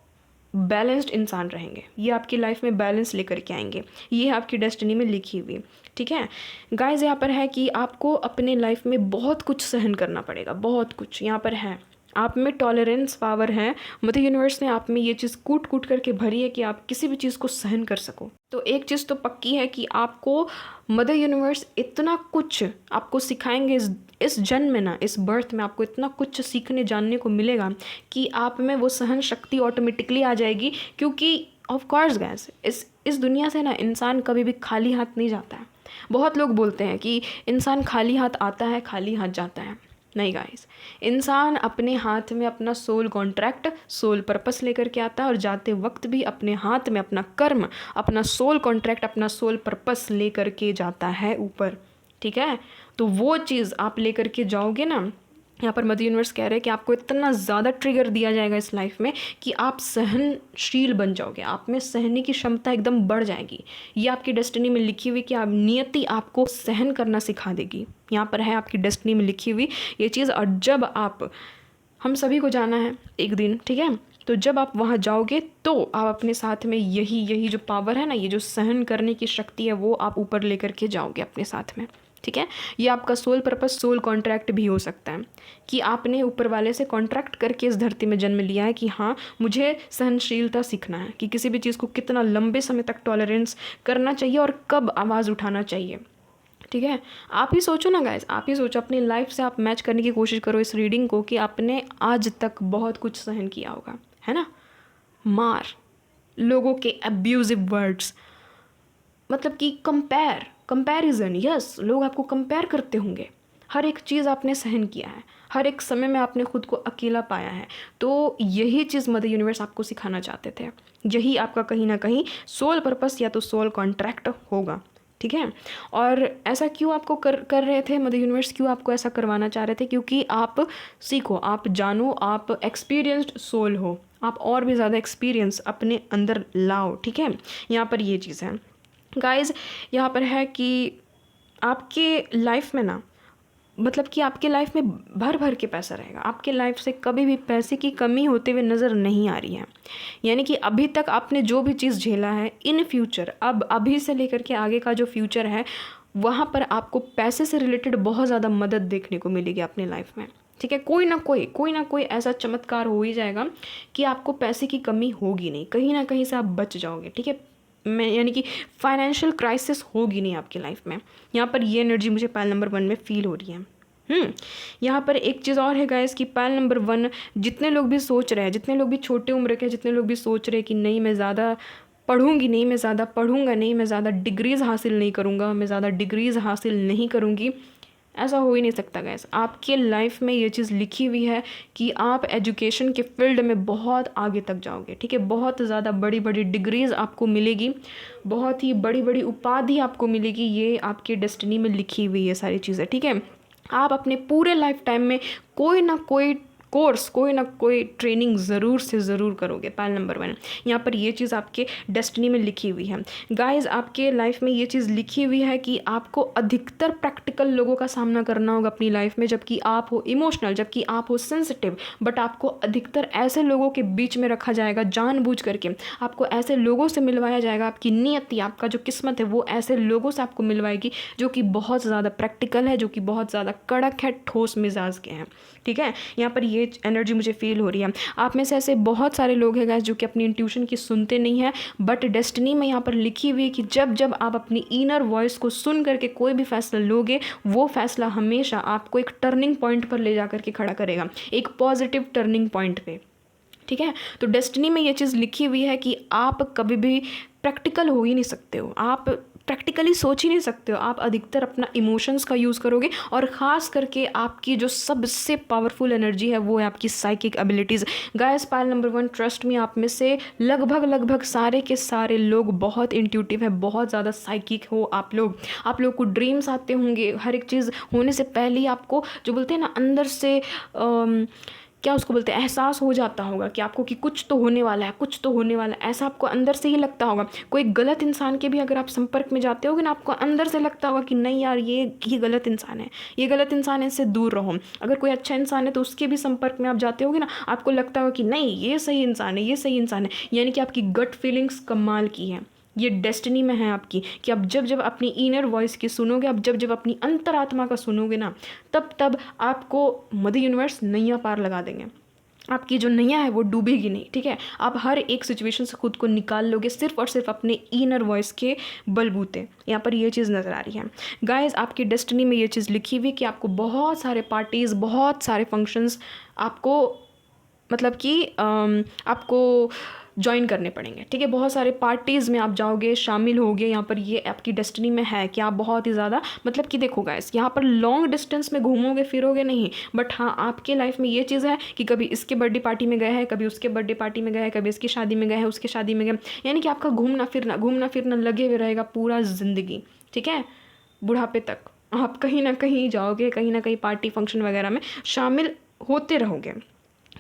बैलेंस्ड इंसान रहेंगे, ये आपकी लाइफ में बैलेंस लेकर के आएंगे, ये आपकी डेस्टिनी में लिखी हुई, ठीक है। गाइस यहाँ पर है कि आपको अपने लाइफ में बहुत कुछ सहन करना पड़ेगा, बहुत कुछ यहाँ पर है। आप में टॉलरेंस पावर है, मदर यूनिवर्स ने आप में ये चीज़ कूट कूट करके भरी है कि आप किसी भी चीज़ को सहन कर सको। तो एक चीज़ तो पक्की है कि आपको मदर यूनिवर्स इतना कुछ आपको सिखाएंगे इस जन्म में ना, इस बर्थ में आपको इतना कुछ सीखने जानने को मिलेगा कि आप में वो सहन शक्ति ऑटोमेटिकली आ जाएगी। क्योंकि ऑफ कोर्स गाइस इस दुनिया से ना इंसान कभी भी खाली हाथ नहीं जाता है। बहुत लोग बोलते हैं कि इंसान खाली हाथ आता है खाली हाथ जाता है, नहीं गाइस, इंसान अपने हाथ में अपना सोल कॉन्ट्रैक्ट, सोल पर्पस लेकर के आता है और जाते वक्त भी अपने हाथ में अपना कर्म, अपना सोल कॉन्ट्रैक्ट, अपना सोल पर्पस लेकर के जाता है ऊपर, ठीक है। तो वो चीज़ आप लेकर के जाओगे ना, यहाँ पर मदर यूनिवर्स कह रहे हैं कि आपको इतना ज़्यादा ट्रिगर दिया जाएगा इस लाइफ में कि आप सहनशील बन जाओगे, आप में सहने की क्षमता एकदम बढ़ जाएगी। ये आपकी डेस्टिनी में लिखी हुई कि आप नियति आपको सहन करना सिखा देगी, यहाँ पर है आपकी डेस्टिनी में लिखी हुई ये चीज़। और जब आप, हम सभी को जाना है एक दिन, ठीक है, तो जब आप वहाँ जाओगे तो आप अपने साथ में यही जो पावर है ना, ये जो सहन करने की शक्ति है वो आप ऊपर लेकर के जाओगे अपने साथ में, ठीक है। ये आपका सोल पर्पस, सोल कॉन्ट्रैक्ट भी हो सकता है कि आपने ऊपर वाले से कॉन्ट्रैक्ट करके इस धरती में जन्म लिया है कि हाँ मुझे सहनशीलता सीखना है, कि किसी भी चीज़ को कितना लंबे समय तक टॉलरेंस करना चाहिए और कब आवाज़ उठाना चाहिए। ठीक है, आप ही सोचो ना गाइस, आप ही सोचो, अपनी लाइफ से आप मैच करने की कोशिश करो इस रीडिंग को कि आपने आज तक बहुत कुछ सहन किया होगा, है ना। मार, लोगों के अब्यूजिव वर्ड्स, मतलब कि कंपैरिजन, यस, लोग आपको कंपेयर करते होंगे। हर एक चीज़ आपने सहन किया है, हर एक समय में आपने खुद को अकेला पाया है। तो यही चीज़ मदर यूनिवर्स आपको सिखाना चाहते थे। यही आपका कहीं ना कहीं सोल पर्पस या तो सोल कॉन्ट्रैक्ट होगा। ठीक है, और ऐसा क्यों आपको कर रहे थे मदर यूनिवर्स, क्यों आपको ऐसा करवाना चाह रहे थे? क्योंकि आप सीखो, आप जानो, आप एक्सपीरियंस्ड सोल हो, आप और भी ज़्यादा एक्सपीरियंस अपने अंदर लाओ। ठीक है, यहाँ पर ये चीज़ है गाइज। यहाँ पर है कि आपके लाइफ में ना, मतलब कि आपके लाइफ में भर भर के पैसा रहेगा। आपके लाइफ से कभी भी पैसे की कमी होते हुए नज़र नहीं आ रही है। यानी कि अभी तक आपने जो भी चीज़ झेला है, इन फ्यूचर, अब अभी से लेकर के आगे का जो फ्यूचर है, वहाँ पर आपको पैसे से रिलेटेड बहुत ज़्यादा मदद देखने को मिलेगी अपनी लाइफ में। ठीक है, कोई ना कोई ऐसा चमत्कार हो ही जाएगा कि आपको पैसे की कमी होगी नहीं, कहीं ना कहीं से आप बच जाओगे। ठीक है, मैं यानी कि फाइनेंशियल क्राइसिस होगी नहीं आपकी लाइफ में। यहाँ पर ये एनर्जी मुझे पायल नंबर 1 में फील हो रही है। यहाँ पर एक चीज़ और है गाइस कि पायल नंबर 1, जितने लोग भी सोच रहे हैं, जितने लोग भी छोटे उम्र के, जितने लोग भी सोच रहे हैं कि नहीं मैं ज़्यादा पढ़ूंगी नहीं, मैं ज़्यादा पढ़ूंगा नहीं, मैं ज़्यादा डिग्रीज़ हासिल नहीं करूँगा, मैं ज़्यादा डिग्रीज़ हासिल नहीं करूँगी, ऐसा हो ही नहीं सकता गैस। आपके लाइफ में ये चीज़ लिखी हुई है कि आप एजुकेशन के फील्ड में बहुत आगे तक जाओगे। ठीक है, बहुत ज़्यादा बड़ी बड़ी डिग्रीज़ आपको मिलेगी, बहुत ही बड़ी बड़ी उपाधि आपको मिलेगी। ये आपकी डेस्टिनी में लिखी हुई है सारी चीज़ें। ठीक है, आप अपने पूरे लाइफ टाइम में कोई ना कोई कोर्स, कोई ना कोई ट्रेनिंग ज़रूर से ज़रूर करोगे। पायल नंबर 1, यहाँ पर ये चीज़ आपके डेस्टिनी में लिखी हुई है गाइस। आपके लाइफ में ये चीज़ लिखी हुई है कि आपको अधिकतर प्रैक्टिकल लोगों का सामना करना होगा अपनी लाइफ में, जबकि आप हो इमोशनल, जबकि आप हो सेंसिटिव, बट आपको अधिकतर ऐसे लोगों के बीच में रखा जाएगा जानबूझ करके। आपको ऐसे लोगों से मिलवाया जाएगा, आपकी नियति, आपका जो किस्मत है वो ऐसे लोगों से आपको मिलवाएगी जो कि बहुत ज़्यादा प्रैक्टिकल है, जो कि बहुत ज़्यादा कड़क है, ठोस मिजाज के हैं। ठीक है, यहाँ पर ये एनर्जी मुझे फील हो रही है। आप में से ऐसे बहुत सारे लोग हैं गाइस जो कि अपनी इंट्यूशन की सुनते नहीं हैं, बट डेस्टिनी में यहाँ पर लिखी हुई है कि जब जब आप अपनी इनर वॉइस को सुन करके कोई भी फैसला लोगे, वो फैसला हमेशा आपको एक टर्निंग पॉइंट पर ले जा करके खड़ा करेगा, एक पॉजिटिव टर्निंग पॉइंट पे। ठीक है, तो डेस्टिनी में ये चीज़ लिखी हुई है कि आप कभी भी प्रैक्टिकल हो ही नहीं सकते हो, आप प्रैक्टिकली सोच ही नहीं सकते हो। आप अधिकतर अपना इमोशंस का यूज़ करोगे, और ख़ास करके आपकी जो सबसे पावरफुल एनर्जी है वो है आपकी साइकिक एबिलिटीज़। गाइस, पायल नंबर 1, ट्रस्ट मी, आप में से लगभग सारे के सारे लोग बहुत इंट्यूटिव है, बहुत ज़्यादा साइकिक हो आप लोग को ड्रीम्स आते होंगे। हर एक चीज़ होने से पहले ही आपको जो बोलते हैं ना अंदर से क्या उसको बोलते हैं, एहसास हो जाता होगा कि आपको कि कुछ तो होने वाला है, कुछ तो होने वाला है, ऐसा आपको अंदर से ही लगता होगा। कोई गलत इंसान के भी अगर आप संपर्क में जाते होगे ना, आपको अंदर से लगता होगा कि नहीं यार ये गलत इंसान है, ये गलत इंसान है, इससे दूर रहो। अगर कोई अच्छा इंसान है तो उसके भी संपर्क में आप जाते होगे ना, आपको लगता होगा कि नहीं ये सही इंसान है, ये सही इंसान है। यानी कि आपकी गट फीलिंग्स कमाल की है। ये डेस्टिनी में है आपकी कि आप जब जब अपनी इनर वॉइस की सुनोगे, आप जब जब अपनी अंतरात्मा का सुनोगे ना, तब तब आपको मदर यूनिवर्स नैया पार लगा देंगे। आपकी जो नैया है वो डूबेगी नहीं। ठीक है, आप हर एक सिचुएशन से खुद को निकाल लोगे सिर्फ और सिर्फ अपने इनर वॉइस के बलबूते। यहाँ पर ये चीज़ नज़र आ रही है गाइस। आपकी डेस्टिनी में ये चीज़ लिखी हुई कि आपको बहुत सारे पार्टीज़, बहुत सारे फंक्शंस आपको मतलब कि आपको ज्वाइन करने पड़ेंगे। ठीक है, बहुत सारे पार्टीज़ में आप जाओगे, शामिल होगे। यहाँ पर ये आपकी डेस्टिनी में है कि आप बहुत ही ज़्यादा मतलब कि देखो गाइस, यहाँ पर लॉन्ग डिस्टेंस में घूमोगे फिरोगे नहीं, बट हाँ आपके लाइफ में ये चीज़ है कि कभी इसके बर्थडे पार्टी में गए हैं, कभी उसके बर्थडे पार्टी में गए हैं, कभी इसकी शादी में गए हैं, उसके शादी में गए। यानी कि आपका घूमना फिरना लगे हुए रहेगा पूरा ज़िंदगी। ठीक है, बुढ़ापे तक आप कहीं ना कहीं जाओगे, कहीं ना कहीं पार्टी फंक्शन वगैरह में शामिल होते रहोगे।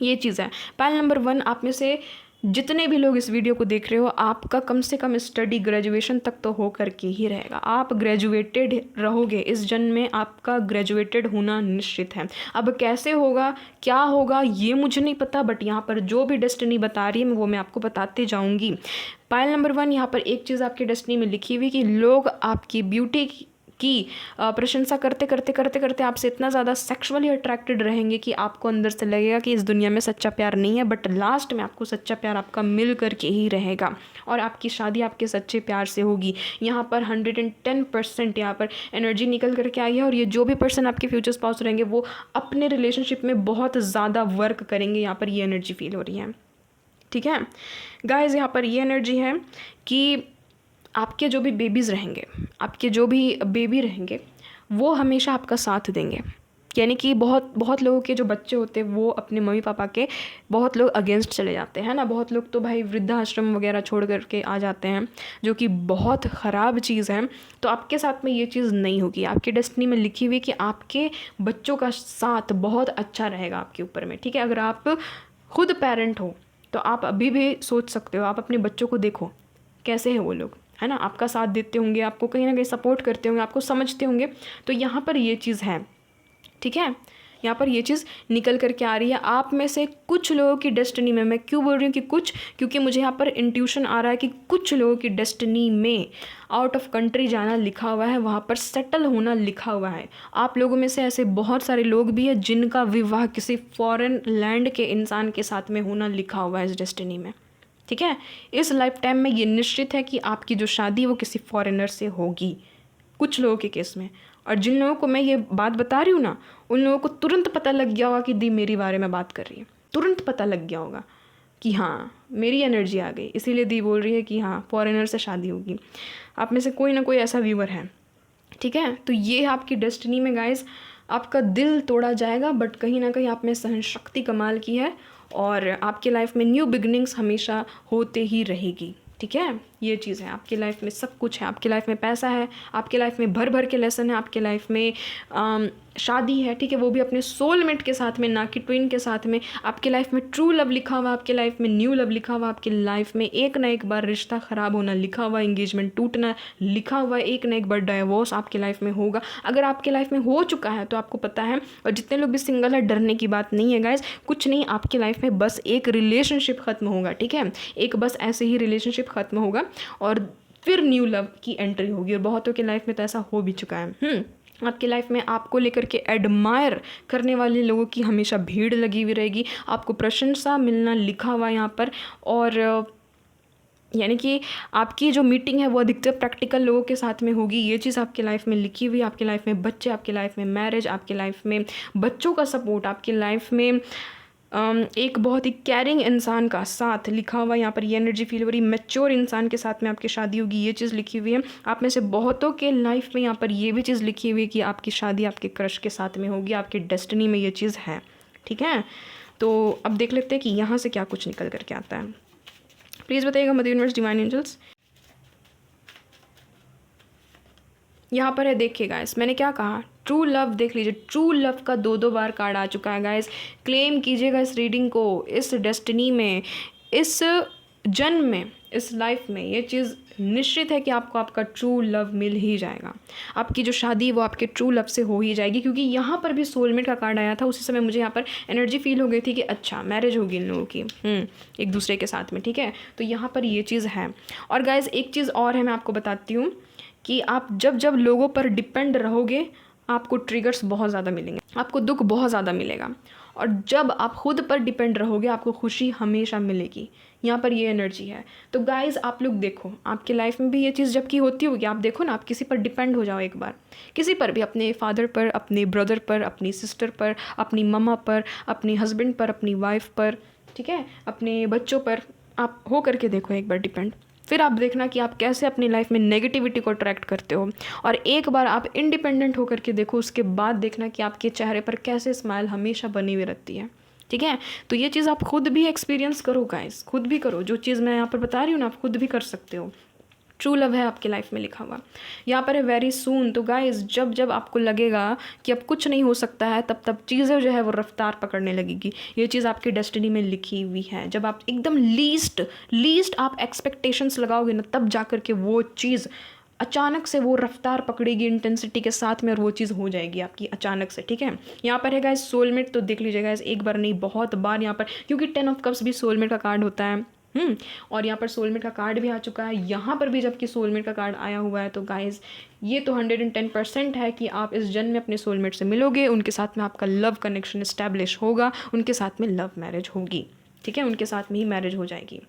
ये चीज़ है। पायल नंबर 1, आप में से जितने भी लोग इस वीडियो को देख रहे हो, आपका कम से कम स्टडी ग्रेजुएशन तक तो हो करके ही रहेगा। आप ग्रेजुएटेड रहोगे इस जन्म में, आपका ग्रेजुएटेड होना निश्चित है। अब कैसे होगा, क्या होगा, ये मुझे नहीं पता, बट यहाँ पर जो भी डेस्टिनी बता रही है वो मैं आपको बताते जाऊँगी। पायल नंबर 1, यहाँ पर एक चीज़ आपकी डेस्टिनी में लिखी हुई कि लोग आपकी ब्यूटी आपकी प्रशंसा करते करते करते करते आपसे इतना ज़्यादा सेक्सुअली अट्रैक्टेड रहेंगे कि आपको अंदर से लगेगा कि इस दुनिया में सच्चा प्यार नहीं है, बट लास्ट में आपको सच्चा प्यार आपका मिल करके ही रहेगा और आपकी शादी आपके सच्चे प्यार से होगी। यहाँ पर 110% यहाँ पर एनर्जी निकल करके आई है और ये जो भी पर्सन आपके फ्यूचर स्पाउस रहेंगे वो अपने रिलेशनशिप में बहुत ज़्यादा वर्क करेंगे। यहाँ पर ये एनर्जी फील हो रही है, ठीक है गाइज। यहाँ पर ये एनर्जी है कि आपके जो भी बेबीज़ रहेंगे, आपके जो भी बेबी रहेंगे वो हमेशा आपका साथ देंगे। यानी कि बहुत लोगों के जो बच्चे होते हैं वो अपने मम्मी पापा के बहुत लोग अगेंस्ट चले जाते हैं ना। बहुत लोग तो भाई वृद्धाश्रम वगैरह छोड़ करके आ जाते हैं, जो कि बहुत ख़राब चीज़ है। तो आपके साथ में ये चीज़ नहीं होगी। आपकी डेस्टिनी में लिखी हुई कि आपके बच्चों का साथ बहुत अच्छा रहेगा आपके ऊपर में, ठीक है। अगर आप खुद पेरेंट हो तो आप अभी भी सोच सकते हो, आप अपने बच्चों को देखो कैसे हैं वो लोग, है ना। आपका साथ देते होंगे, आपको कहीं ना कहीं सपोर्ट करते होंगे, आपको समझते होंगे। तो यहाँ पर ये चीज़ है, ठीक है। यहाँ पर ये चीज़ निकल करके आ रही है। आप में से कुछ लोगों की डेस्टिनी में, मैं क्यों बोल रही हूँ कि कुछ, क्योंकि मुझे यहाँ पर इंट्यूशन आ रहा है कि कुछ लोगों की डेस्टिनी में आउट ऑफ कंट्री जाना लिखा हुआ है, वहाँ पर सेटल होना लिखा हुआ है। आप लोगों में से ऐसे बहुत सारे लोग भी हैं जिनका विवाह किसी फॉरेन लैंड के इंसान के साथ में होना लिखा हुआ है इस डेस्टिनी में, ठीक है। इस लाइफ टाइम में ये निश्चित है कि आपकी जो शादी वो किसी फॉरेनर से होगी, कुछ लोगों के केस में। और जिन लोगों को मैं ये बात बता रही हूँ ना, उन लोगों को तुरंत पता लग गया होगा कि दी मेरी बारे में बात कर रही है। तुरंत पता लग गया होगा कि हाँ मेरी एनर्जी आ गई, इसीलिए दी बोल रही है कि हाँ फॉरेनर से शादी होगी। आप में से कोई ना कोई ऐसा व्यूअर है, ठीक है। तो ये है आपकी डेस्टिनी में गाइस। आपका दिल तोड़ा जाएगा, बट कहीं ना कहीं आप में सहन शक्ति कमाल की है और आपके लाइफ में न्यू बिगनिंग्स हमेशा होते ही रहेगी, ठीक है। ये चीज़ है, आपकी लाइफ में सब कुछ है। आपकी लाइफ में पैसा है, आपके लाइफ में भर भर के लेसन है, आपके लाइफ में शादी है, ठीक है, वो भी अपने सोलमेट के साथ में, ना कि ट्विन के साथ में। आपके लाइफ में ट्रू लव लिखा हुआ, आपके लाइफ में न्यू लव लिखा हुआ, आपकी लाइफ में एक ना एक बार रिश्ता ख़राब होना लिखा हुआ, एंगेजमेंट टूटना लिखा हुआ, एक ना एक बार डाइवोर्स आपके लाइफ में होगा। अगर आपके लाइफ में हो चुका है तो आपको पता है, और जितने लोग भी सिंगल है डरने की बात नहीं है गाइज। कुछ नहीं, आपकी लाइफ में बस एक रिलेशनशिप ख़त्म होगा, ठीक है, एक बस ऐसे ही रिलेशनशिप ख़त्म होगा और फिर न्यू लव की एंट्री होगी। और बहुतों के लाइफ में तो ऐसा हो भी चुका है। आपकी लाइफ में आपको लेकर के एडमायर करने वाले लोगों की हमेशा भीड़ लगी हुई रहेगी। आपको प्रशंसा मिलना लिखा हुआ है यहाँ पर। और यानी कि आपकी जो मीटिंग है वो अधिकतर प्रैक्टिकल लोगों के साथ में होगी। ये चीज़ आपकी लाइफ में लिखी हुई। आपकी लाइफ में बच्चे, आपकी लाइफ में मैरिज, आपकी लाइफ में बच्चों का सपोर्ट, आपकी लाइफ में एक बहुत ही केयरिंग इंसान का साथ लिखा हुआ। यहाँ पर ये एनर्जी फील हो रही, मैच्योर इंसान के साथ में आपकी शादी होगी, ये चीज़ लिखी हुई है। आप में से बहुतों के लाइफ में यहाँ पर ये भी चीज़ लिखी हुई है कि आपकी शादी आपके क्रश के साथ में होगी। आपकी डेस्टिनी में ये चीज़ है, ठीक है। तो अब देख लेते हैं कि यहाँ से क्या कुछ निकल करके आता है। प्लीज़ बताइएगा मदर यूनिवर्स, डिवाइन एंजल्स। यहाँ पर है, देखिए गाइस, मैंने क्या कहा, ट्रू लव देख लीजिए। ट्रू लव का 2 बार कार्ड आ चुका है गाइस। क्लेम कीजिएगा इस रीडिंग को, इस डेस्टिनी में, इस जन्म में, इस लाइफ में। ये चीज़ निश्चित है कि आपको आपका ट्रू लव मिल ही जाएगा। आपकी जो शादी वो आपके ट्रू लव से हो ही जाएगी, क्योंकि यहाँ पर भी सोलमेट का कार्ड आया था। उसी समय मुझे यहाँ पर एनर्जी फील हो गई थी कि अच्छा मैरिज होगी इन लोगों की एक दूसरे के साथ में, ठीक है। तो यहाँ पर ये चीज़ है। और गाइज एक चीज़ और है, मैं आपको बताती हूँ कि आप जब जब लोगों पर डिपेंड रहोगे आपको ट्रिगर्स बहुत ज़्यादा मिलेंगे, आपको दुख बहुत ज़्यादा मिलेगा। और जब आप खुद पर डिपेंड रहोगे आपको खुशी हमेशा मिलेगी। यहाँ पर ये एनर्जी है। तो गाइज़ आप लोग देखो, आपके लाइफ में भी ये चीज़ जबकि होती होगी, आप देखो ना, आप किसी पर डिपेंड हो जाओ एक बार, किसी पर भी, अपने फादर पर, अपने ब्रदर पर, अपनी सिस्टर पर, अपनी मम्मा पर, अपने हस्बैंड पर, अपनी वाइफ पर, ठीक है, अपने बच्चों पर आप हो करके देखो एक बार डिपेंड। फिर आप देखना कि आप कैसे अपनी लाइफ में नेगेटिविटी को अट्रैक्ट करते हो। और एक बार आप इंडिपेंडेंट होकर के देखो, उसके बाद देखना कि आपके चेहरे पर कैसे स्माइल हमेशा बनी हुई रहती है, ठीक है। तो ये चीज़ आप खुद भी एक्सपीरियंस करो गाइस, खुद भी करो। जो चीज़ मैं यहाँ पर बता रही हूँ ना, आप खुद भी कर सकते हो। ट्रू लव है आपकी लाइफ में लिखा हुआ। यहाँ पर है वेरी सून। तो गाइज जब जब आपको लगेगा कि अब कुछ नहीं हो सकता है, तब तब चीज़ें जो है वो रफ्तार पकड़ने लगेगी। ये चीज़ आपकी डेस्टिनी में लिखी हुई है। जब आप एकदम लीस्ट आप एक्सपेक्टेशंस लगाओगे ना, तब जा कर के वो चीज़ अचानक से वो रफ्तार पकड़ेगी इंटेंसिटी के साथ में, और वो चीज़ हो जाएगी आपकी अचानक से, ठीक है। यहाँ पर है गाइस सोलमेट। तो देख लीजिएगा गाइस, एक बार नहीं बहुत बार यहाँ पर, क्योंकि 10 ऑफ कप्स भी सोलमेट का कार्ड होता है, और यहाँ पर सोलमेट का कार्ड भी आ चुका है, यहाँ पर भी जबकि सोलमेट का कार्ड आया हुआ है। तो गाइज़ ये तो 110% है कि आप इस जन्म में अपने सोलमेट से मिलोगे, उनके साथ में आपका लव कनेक्शन इस्टेब्लिश होगा, उनके साथ में लव मैरिज होगी, ठीक है, उनके साथ में ही मैरिज हो जाएगी।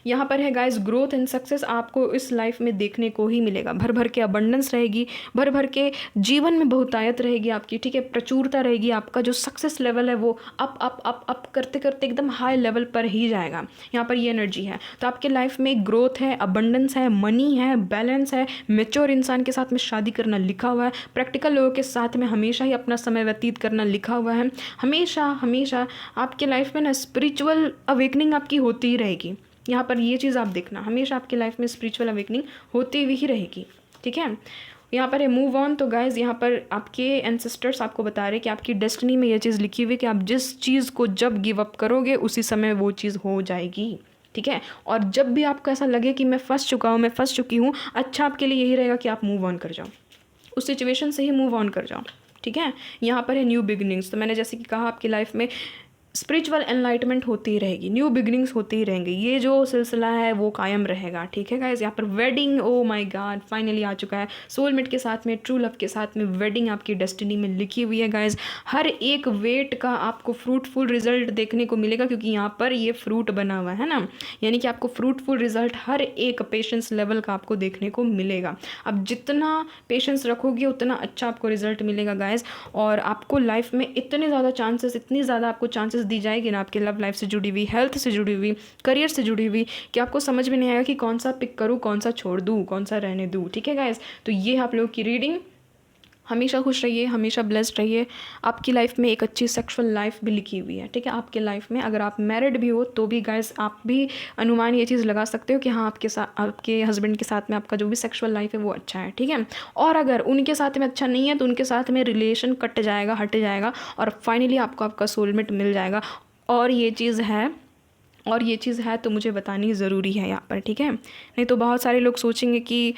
यहाँ पर है गाइस ग्रोथ एंड सक्सेस आपको इस लाइफ में देखने को ही मिलेगा। भर भर के अबंडेंस रहेगी, भर भर के जीवन में बहुतायत रहेगी आपकी, ठीक है, प्रचुरता रहेगी। आपका जो सक्सेस लेवल है वो अप अप अप अप करते करते एकदम हाई लेवल पर ही जाएगा। यहाँ पर ये एनर्जी है। तो आपके लाइफ में ग्रोथ है, अबंडेंस है, मनी है, बैलेंस है, मेच्योर इंसान के साथ में शादी करना लिखा हुआ है, प्रैक्टिकल लोगों के साथ में हमेशा ही अपना समय व्यतीत करना लिखा हुआ है। हमेशा हमेशा आपके लाइफ में ना स्पिरिचुअल अवेकनिंग आपकी होती ही रहेगी। यहाँ पर ये चीज़ आप देखना, हमेशा आपके लाइफ में स्पिरिचुअल अवेकनिंग होती हुई ही रहेगी, ठीक है। यहाँ पर है मूव ऑन। तो गाइज़ यहाँ पर आपके एंसेस्टर्स आपको बता रहे हैं कि आपकी डेस्टिनी में ये चीज़ लिखी हुई है कि आप जिस चीज़ को जब गिव अप करोगे उसी समय वो चीज़ हो जाएगी, ठीक है। और जब भी आपको ऐसा लगे कि मैं फंस चुका हूँ, मैं फंस चुकी हूँ, अच्छा आपके लिए यही रहेगा कि आप मूव ऑन कर जाओ, उस सिचुएशन से ही मूव ऑन कर जाओ, ठीक है। यहाँ पर है न्यू बिगिनिंग्स। तो मैंने जैसे कि कहा आपकी लाइफ में स्पिरिचुअल एनलाइटमेंट होती ही रहेगी, न्यू बिगिनिंग्स होती ही रहेंगी, ये जो सिलसिला है वो कायम रहेगा, ठीक है गाइस। यहाँ पर wedding, oh my god, finally आ चुका है। सोलमेट के साथ में, ट्रू लव के साथ में वेडिंग आपकी डेस्टिनी में लिखी हुई है गाइस। हर एक वेट का आपको फ्रूटफुल रिजल्ट देखने को मिलेगा, क्योंकि यहाँ पर ये फ्रूट बना हुआ है ना, यानी कि आपको फ्रूटफुल रिजल्ट हर एक पेशेंस लेवल का आपको देखने को मिलेगा। अब जितना पेशेंस रखोगे उतना अच्छा आपको रिजल्ट मिलेगा गाइस। और आपको लाइफ में इतने ज़्यादा चांसेस, इतनी ज़्यादा आपको चांसेस दी जाएगी ना आपके लव लाइफ से जुड़ी हुई, हेल्थ से जुड़ी हुई, करियर से जुड़ी हुई, कि आपको समझ में नहीं आएगा कि कौन सा पिक करूँ, कौन सा छोड़ दूँ, कौन सा रहने दूँ, ठीक है गाइस। तो ये आप लोगों की रीडिंग। हमेशा खुश रहिए, हमेशा ब्लेस्ड रहिए। आपकी लाइफ में एक अच्छी सेक्सुअल लाइफ भी लिखी हुई है, ठीक है। आपके लाइफ में अगर आप मैरिड भी हो तो भी गाइस आप भी अनुमान ये चीज़ लगा सकते हो कि हाँ आपके साथ, आपके हस्बैंड के साथ में आपका जो भी सेक्सुअल लाइफ है वो अच्छा है, ठीक है। और अगर उनके साथ में अच्छा नहीं है तो उनके साथ में रिलेशन कट जाएगा, हट जाएगा, और फाइनली आपको आपका सोलमेट मिल जाएगा। और ये चीज़ है तो मुझे बतानी ज़रूरी है यहाँ पर, ठीक है। नहीं तो बहुत सारे लोग सोचेंगे कि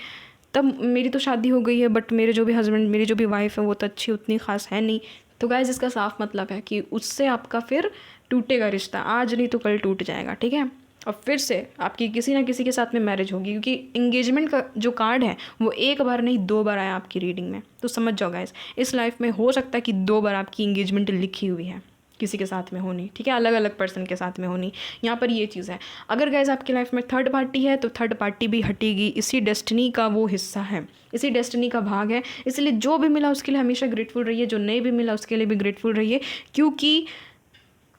तब मेरी तो शादी हो गई है बट मेरे जो भी हस्बैंड, मेरी जो भी वाइफ है वो तो अच्छी उतनी ख़ास है नहीं। तो गाइस इसका साफ मतलब है कि उससे आपका फिर टूटेगा रिश्ता, आज नहीं तो कल टूट जाएगा, ठीक है। और फिर से आपकी किसी ना किसी के साथ में मैरिज होगी, क्योंकि इंगेजमेंट का जो कार्ड है वो एक बार नहीं 2 बार आया आपकी रीडिंग में। तो समझ जाओ गाइस, इस लाइफ में हो सकता है कि 2 बार आपकी इंगेजमेंट लिखी हुई है, किसी के साथ में होनी, ठीक है, अलग अलग पर्सन के साथ में होनी। यहाँ पर ये चीज़ है। अगर गाइज आपकी लाइफ में थर्ड पार्टी है तो थर्ड पार्टी भी हटेगी, इसी डेस्टिनी का वो हिस्सा है, इसी डेस्टिनी का भाग है। इसलिए जो भी मिला उसके लिए हमेशा ग्रेटफुल रहिए, जो नहीं भी मिला उसके लिए भी ग्रेटफुल रहिए, क्योंकि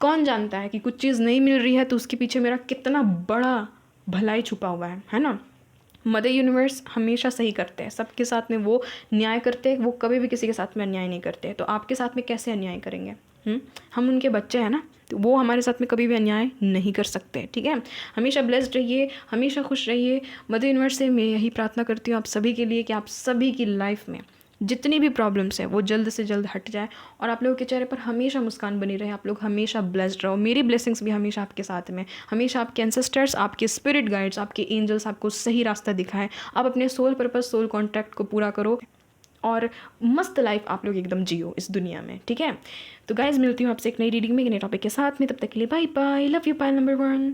कौन जानता है कि कुछ चीज़ नहीं मिल रही है तो उसके पीछे मेरा कितना बड़ा भलाई छुपा हुआ है ना। मदर यूनिवर्स हमेशा सही करते हैं, सबके साथ में वो न्याय करते हैं, वो कभी भी किसी के साथ में अन्याय नहीं करते। तो आपके साथ में कैसे अन्याय करेंगे? हम उनके बच्चे हैं ना, तो वो हमारे साथ में कभी भी अन्याय नहीं कर सकते, ठीक है। हमेशा ब्लेस्ड रहिए, हमेशा खुश रहिए। मदर यूनिवर्स से मैं यही प्रार्थना करती हूँ आप सभी के लिए कि आप सभी की लाइफ में जितनी भी प्रॉब्लम्स हैं वो जल्द से जल्द हट जाए, और आप लोगों के चेहरे पर हमेशा मुस्कान बनी रहे, आप लोग हमेशा ब्लेस्ड रहो। मेरी ब्लेसिंग्स भी हमेशा आपके साथ में, हमेशा आपके एंसेस्टर्स, आपके स्पिरिट गाइड्स, आपके एंजल्स आपको सही रास्ता दिखाएं। आप अपने सोल पर्पस, सोल कॉन्ट्रैक्ट को पूरा करो और मस्त लाइफ आप लोग एकदम जियो इस दुनिया में, ठीक है। तो गाइज मिलती हूँ आपसे एक नई रीडिंग में, एक नए टॉपिक के साथ में। तब तक के लिए bye bye, love you Payal number 1।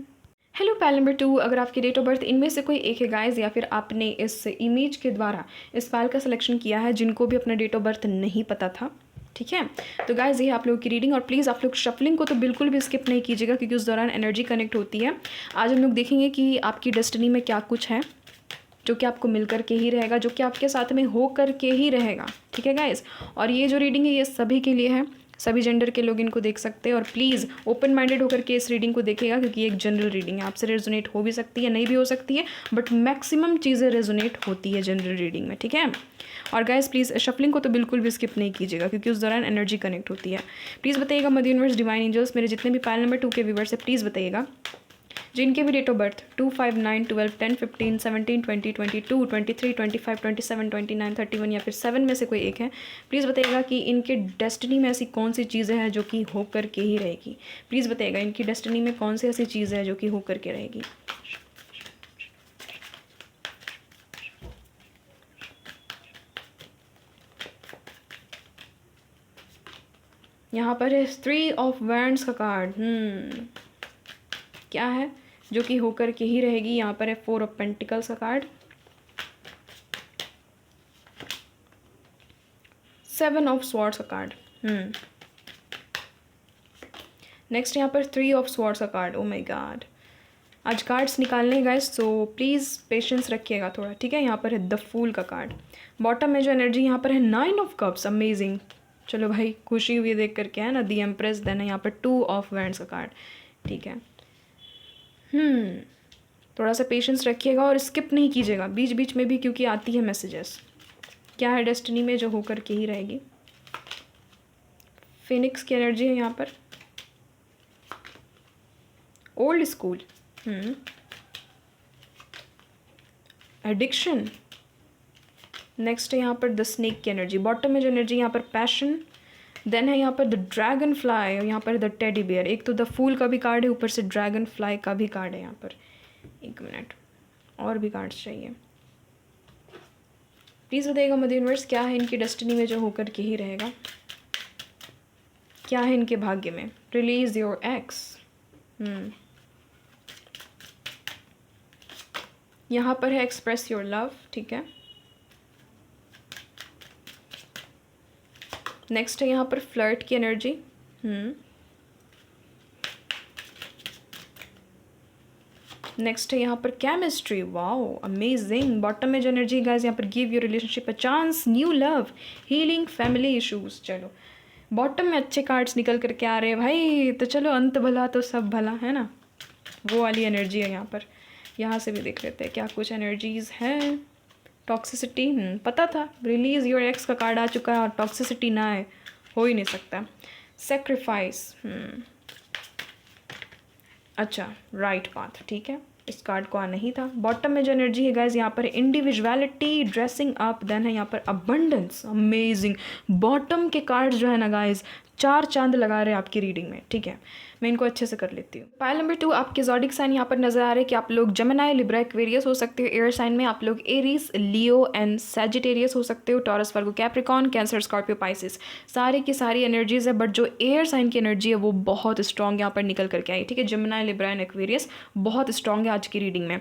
Hello Payal number 2, अगर आपकी डेट ऑफ बर्थ इनमें से कोई एक है गाइज, या फिर आपने इस इमेज के द्वारा इस पायल का सिलेक्शन किया है जिनको भी अपना डेट ऑफ बर्थ नहीं पता था, ठीक है, तो गाइज ये आप लोगों की रीडिंग। और प्लीज़ आप लोग शफलिंग को तो बिल्कुल भी स्किप नहीं कीजिएगा, क्योंकि उस दौरान एनर्जी कनेक्ट होती है। आज हम लोग देखेंगे कि आपकी डेस्टिनी में क्या कुछ है जो कि आपको मिल कर के ही रहेगा, जो कि आपके साथ में हो कर के ही रहेगा, ठीक है गाइज। और ये जो रीडिंग है ये सभी के लिए है, सभी जेंडर के लोग इनको देख सकते हैं। और प्लीज़ ओपन माइंडेड होकर के इस रीडिंग को देखिएगा, क्योंकि एक जनरल रीडिंग है, आपसे रेजोनेट हो भी सकती है, नहीं भी हो सकती है, बट मैक्सिमम चीज़ें रेजोनेट होती है जनरल रीडिंग में, ठीक है। और गाइज प्लीज़ शफलिंग को तो बिल्कुल भी स्किप नहीं कीजिएगा, क्योंकि उस दौरान एनर्जी कनेक्ट होती है। प्लीज़ बताइएगा मदर यूनिवर्स, डिवाइन एंजल्स, मेरे जितने भी पायल नंबर 2 के व्यूवर्स है प्लीज़ बताइएगा जिनके भी डेट ऑफ बर्थ 2, 5, 9, 12, 10, 15, 17, 20, 22, 23, 25, 27, 29, 31 या फिर 7 में से कोई एक है। प्लीज़ बताइएगा कि इनके डेस्टिनी में ऐसी कौन सी चीज़ें हैं जो कि हो कर के ही रहेगी। प्लीज़ बताइएगा इनकी डेस्टिनी में कौन सी ऐसी चीज़ है जो कि हो कर के रहेगी। यहाँ पर है 3 ऑफ वैंड्स का कार्ड। क्या है? जो कि होकर के ही रहेगी। यहाँ पर है 4 ऑफ पेंटिकल्स का कार्ड, 7 ऑफ स्वॉर्ड्स का कार्ड। नेक्स्ट यहाँ पर 3 ऑफ स्वॉर्ड्स का कार्ड। ओ माय गॉड, आज कार्ड्स निकालने गाइस, तो प्लीज़ पेशेंस रखिएगा थोड़ा, ठीक है। यहाँ पर है द फूल का कार्ड। बॉटम में जो एनर्जी यहाँ पर है 9 ऑफ कप्स, अमेजिंग। चलो भाई, खुशी हुई देख करके, है ना। The empress. देन है यहाँ पर 2 ऑफ वैंड्स का कार्ड, ठीक है। थोड़ा सा पेशेंस रखिएगा और स्किप नहीं कीजिएगा बीच बीच में भी, क्योंकि आती है मैसेजेस। क्या है डेस्टिनी में जो होकर के ही रहेगी। फिनिक्स की एनर्जी है यहाँ पर, ओल्ड स्कूल, एडिक्शन। नेक्स्ट है यहाँ पर द स्नेक की एनर्जी। बॉटम में जो एनर्जी यहाँ पर पैशन। देन है यहाँ पर द ड्रैगन फ्लाई, यहाँ पर द टेडी बियर। एक तो द फूल का भी कार्ड है, ऊपर से ड्रैगन फ्लाई का भी कार्ड है यहाँ पर। एक मिनट, और भी कार्ड्स चाहिए। प्लीज़ बताइएगा मदर यूनिवर्स, क्या है इनकी डेस्टिनी में जो होकर के ही रहेगा। क्या है इनके भाग्य में। Release your x. यहाँ पर है एक्सप्रेस योर लव, ठीक है। नेक्स्ट है यहाँ पर फ्लर्ट की एनर्जी। नेक्स्ट है यहाँ पर केमिस्ट्री, वाओ अमेजिंग। बॉटम में जो एनर्जी गाइस यहाँ पर give your relationship a chance, new love, healing family issues. चलो बॉटम में अच्छे कार्ड्स निकल करके आ रहे हैं भाई, तो चलो अंत भला तो सब भला, है ना। वो वाली एनर्जी है यहाँ पर। यहाँ से भी देख लेते हैं क्या कुछ एनर्जीज हैं। टॉक्सिसिटी, पता था। रिलीज योर एक्स का कार्ड आ चुका है और टॉक्सिसिटी ना है, हो ही नहीं सकता। सेक्रीफाइस, अच्छा राइट पाथ, ठीक है। इस कार्ड को आना ही था। बॉटम में जो एनर्जी है गाइज यहाँ पर इंडिविजुअलिटी, ड्रेसिंग अप। देन है यहाँ पर अबंडेंस, अमेजिंग। बॉटम के कार्ड जो है ना गाइज, 4 चांद लगा रहे हैं आपकी रीडिंग में, ठीक है। मैं इनको अच्छे से कर लेती हूँ। पाइल नंबर 2 आपके ज़ोडिक साइन यहाँ पर नजर आ रहे हैं कि आप लोग जेमिनी, लिब्रा, एक्वेरियस हो सकते हो। एयर साइन में आप लोग एरीज, लियो एंड सैजिटेरियस हो सकते हो। टॉरस, वर्गो, कैप्रिकॉन, कैंसर, स्कॉर्पियो, पाइसिस, सारी की सारी एनर्जीज है। बट जो एयर साइन की एनर्जी है वो बहुत स्ट्रॉन्ग यहाँ पर निकल करके आई, ठीक है। जेमिनी, लिब्रा एंड एक्वेरियस बहुत स्ट्रॉन्ग है आज की रीडिंग में।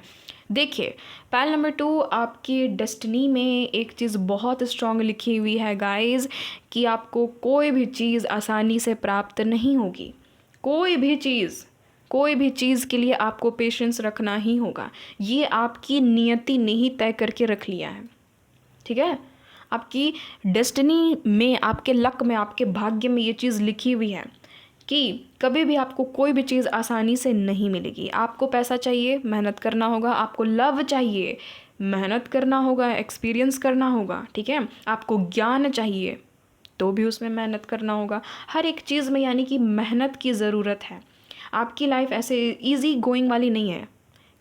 देखिए पाइल नंबर 2 आपकी डेस्टिनी में एक चीज़ बहुत स्ट्रॉन्ग लिखी हुई है गाइज, कि आपको कोई भी चीज़ आसानी से प्राप्त नहीं होगी। कोई भी चीज़ के लिए आपको पेशेंस रखना ही होगा। ये आपकी नियति ने ही तय करके रख लिया है, ठीक है। आपकी डेस्टिनी में, आपके लक में, आपके भाग्य में ये चीज़ लिखी हुई है कि कभी भी आपको कोई भी चीज़ आसानी से नहीं मिलेगी। आपको पैसा चाहिए, मेहनत करना होगा। आपको लव चाहिए, मेहनत करना होगा, एक्सपीरियंस करना होगा, ठीक है। आपको ज्ञान चाहिए तो भी उसमें मेहनत करना होगा। हर एक चीज़ में यानी कि मेहनत की ज़रूरत है। आपकी लाइफ ऐसे इजी गोइंग वाली नहीं है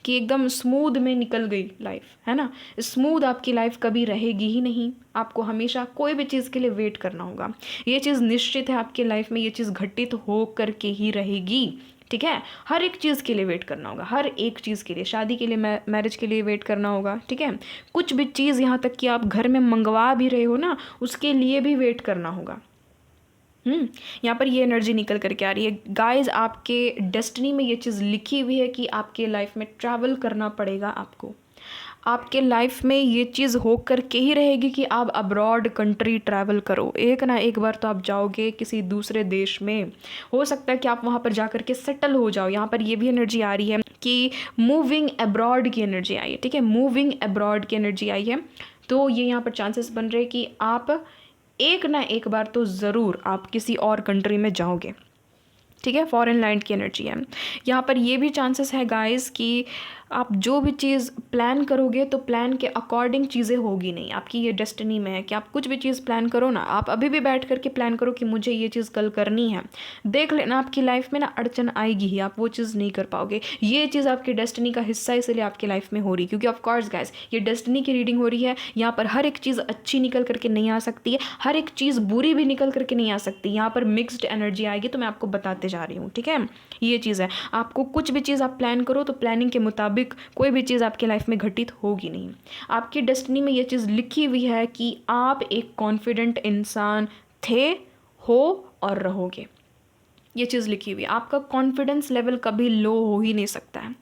कि एकदम स्मूथ में निकल गई लाइफ, है ना। स्मूथ आपकी लाइफ कभी रहेगी ही नहीं। आपको हमेशा कोई भी चीज़ के लिए वेट करना होगा। ये चीज़ निश्चित है आपकी लाइफ में, ये चीज़ घटित हो करके ही रहेगी, ठीक है। हर एक चीज़ के लिए वेट करना होगा, हर एक चीज़ के लिए। शादी के लिए, मैरिज के लिए वेट करना होगा, ठीक है। कुछ भी चीज़, यहाँ तक कि आप घर में मंगवा भी रहे हो ना, उसके लिए भी वेट करना होगा। यहाँ पर ये एनर्जी निकल करके आ रही है गाइज। आपके डेस्टिनी में ये चीज़ लिखी हुई है कि आपके लाइफ में ट्रैवल करना पड़ेगा आपको। आपके लाइफ में ये चीज़ हो कर के ही रहेगी कि आप अब्रॉड कंट्री ट्रैवल करो। एक ना एक बार तो आप जाओगे किसी दूसरे देश में। हो सकता है कि आप वहाँ पर जा कर के सेटल हो जाओ। यहाँ पर ये भी एनर्जी आ रही है कि मूविंग अब्रॉड की एनर्जी आई है, ठीक है। मूविंग अब्रॉड की एनर्जी आई है, तो ये यहाँ पर चांसेस बन रहे हैं कि आप एक ना एक बार तो ज़रूर आप किसी और कंट्री में जाओगे, ठीक है। फॉरेन लैंड की एनर्जी है यहाँ पर। ये भी चांसेस है गाइस कि आप जो भी चीज़ प्लान करोगे तो प्लान के अकॉर्डिंग चीज़ें होगी नहीं। आपकी ये डेस्टिनी में है कि आप कुछ भी चीज़ प्लान करो ना, आप अभी भी बैठ करके प्लान करो कि मुझे ये चीज़ कल करनी है, देख लेना आपकी लाइफ में ना अड़चन आएगी ही, आप वो चीज़ नहीं कर पाओगे। ये चीज़ आपकी डेस्टिनी का हिस्सा इसलिए आपकी लाइफ में हो रही, क्योंकि ऑफकोर्स गाइस ये डेस्टिनी की रीडिंग हो रही है। यहाँ पर हर एक चीज़ अच्छी निकल करके नहीं आ सकती है, हर एक चीज़ बुरी भी निकल करके नहीं आ सकती। यहाँ पर मिक्सड एनर्जी आएगी, तो मैं आपको बताते जा रही हूँ, ठीक है। ये चीज़ है, आपको कुछ भी चीज़ आप प्लान करो तो प्लानिंग के मुताबिक कोई भी चीज़ आपकी लाइफ में घटित होगी नहीं। आपकी डेस्टिनी में ये चीज़ लिखी हुई है कि आप एक कॉन्फिडेंट इंसान थे, हो और रहोगे। ये चीज़ लिखी हुई है। आपका कॉन्फिडेंस लेवल कभी लो हो ही नहीं सकता है,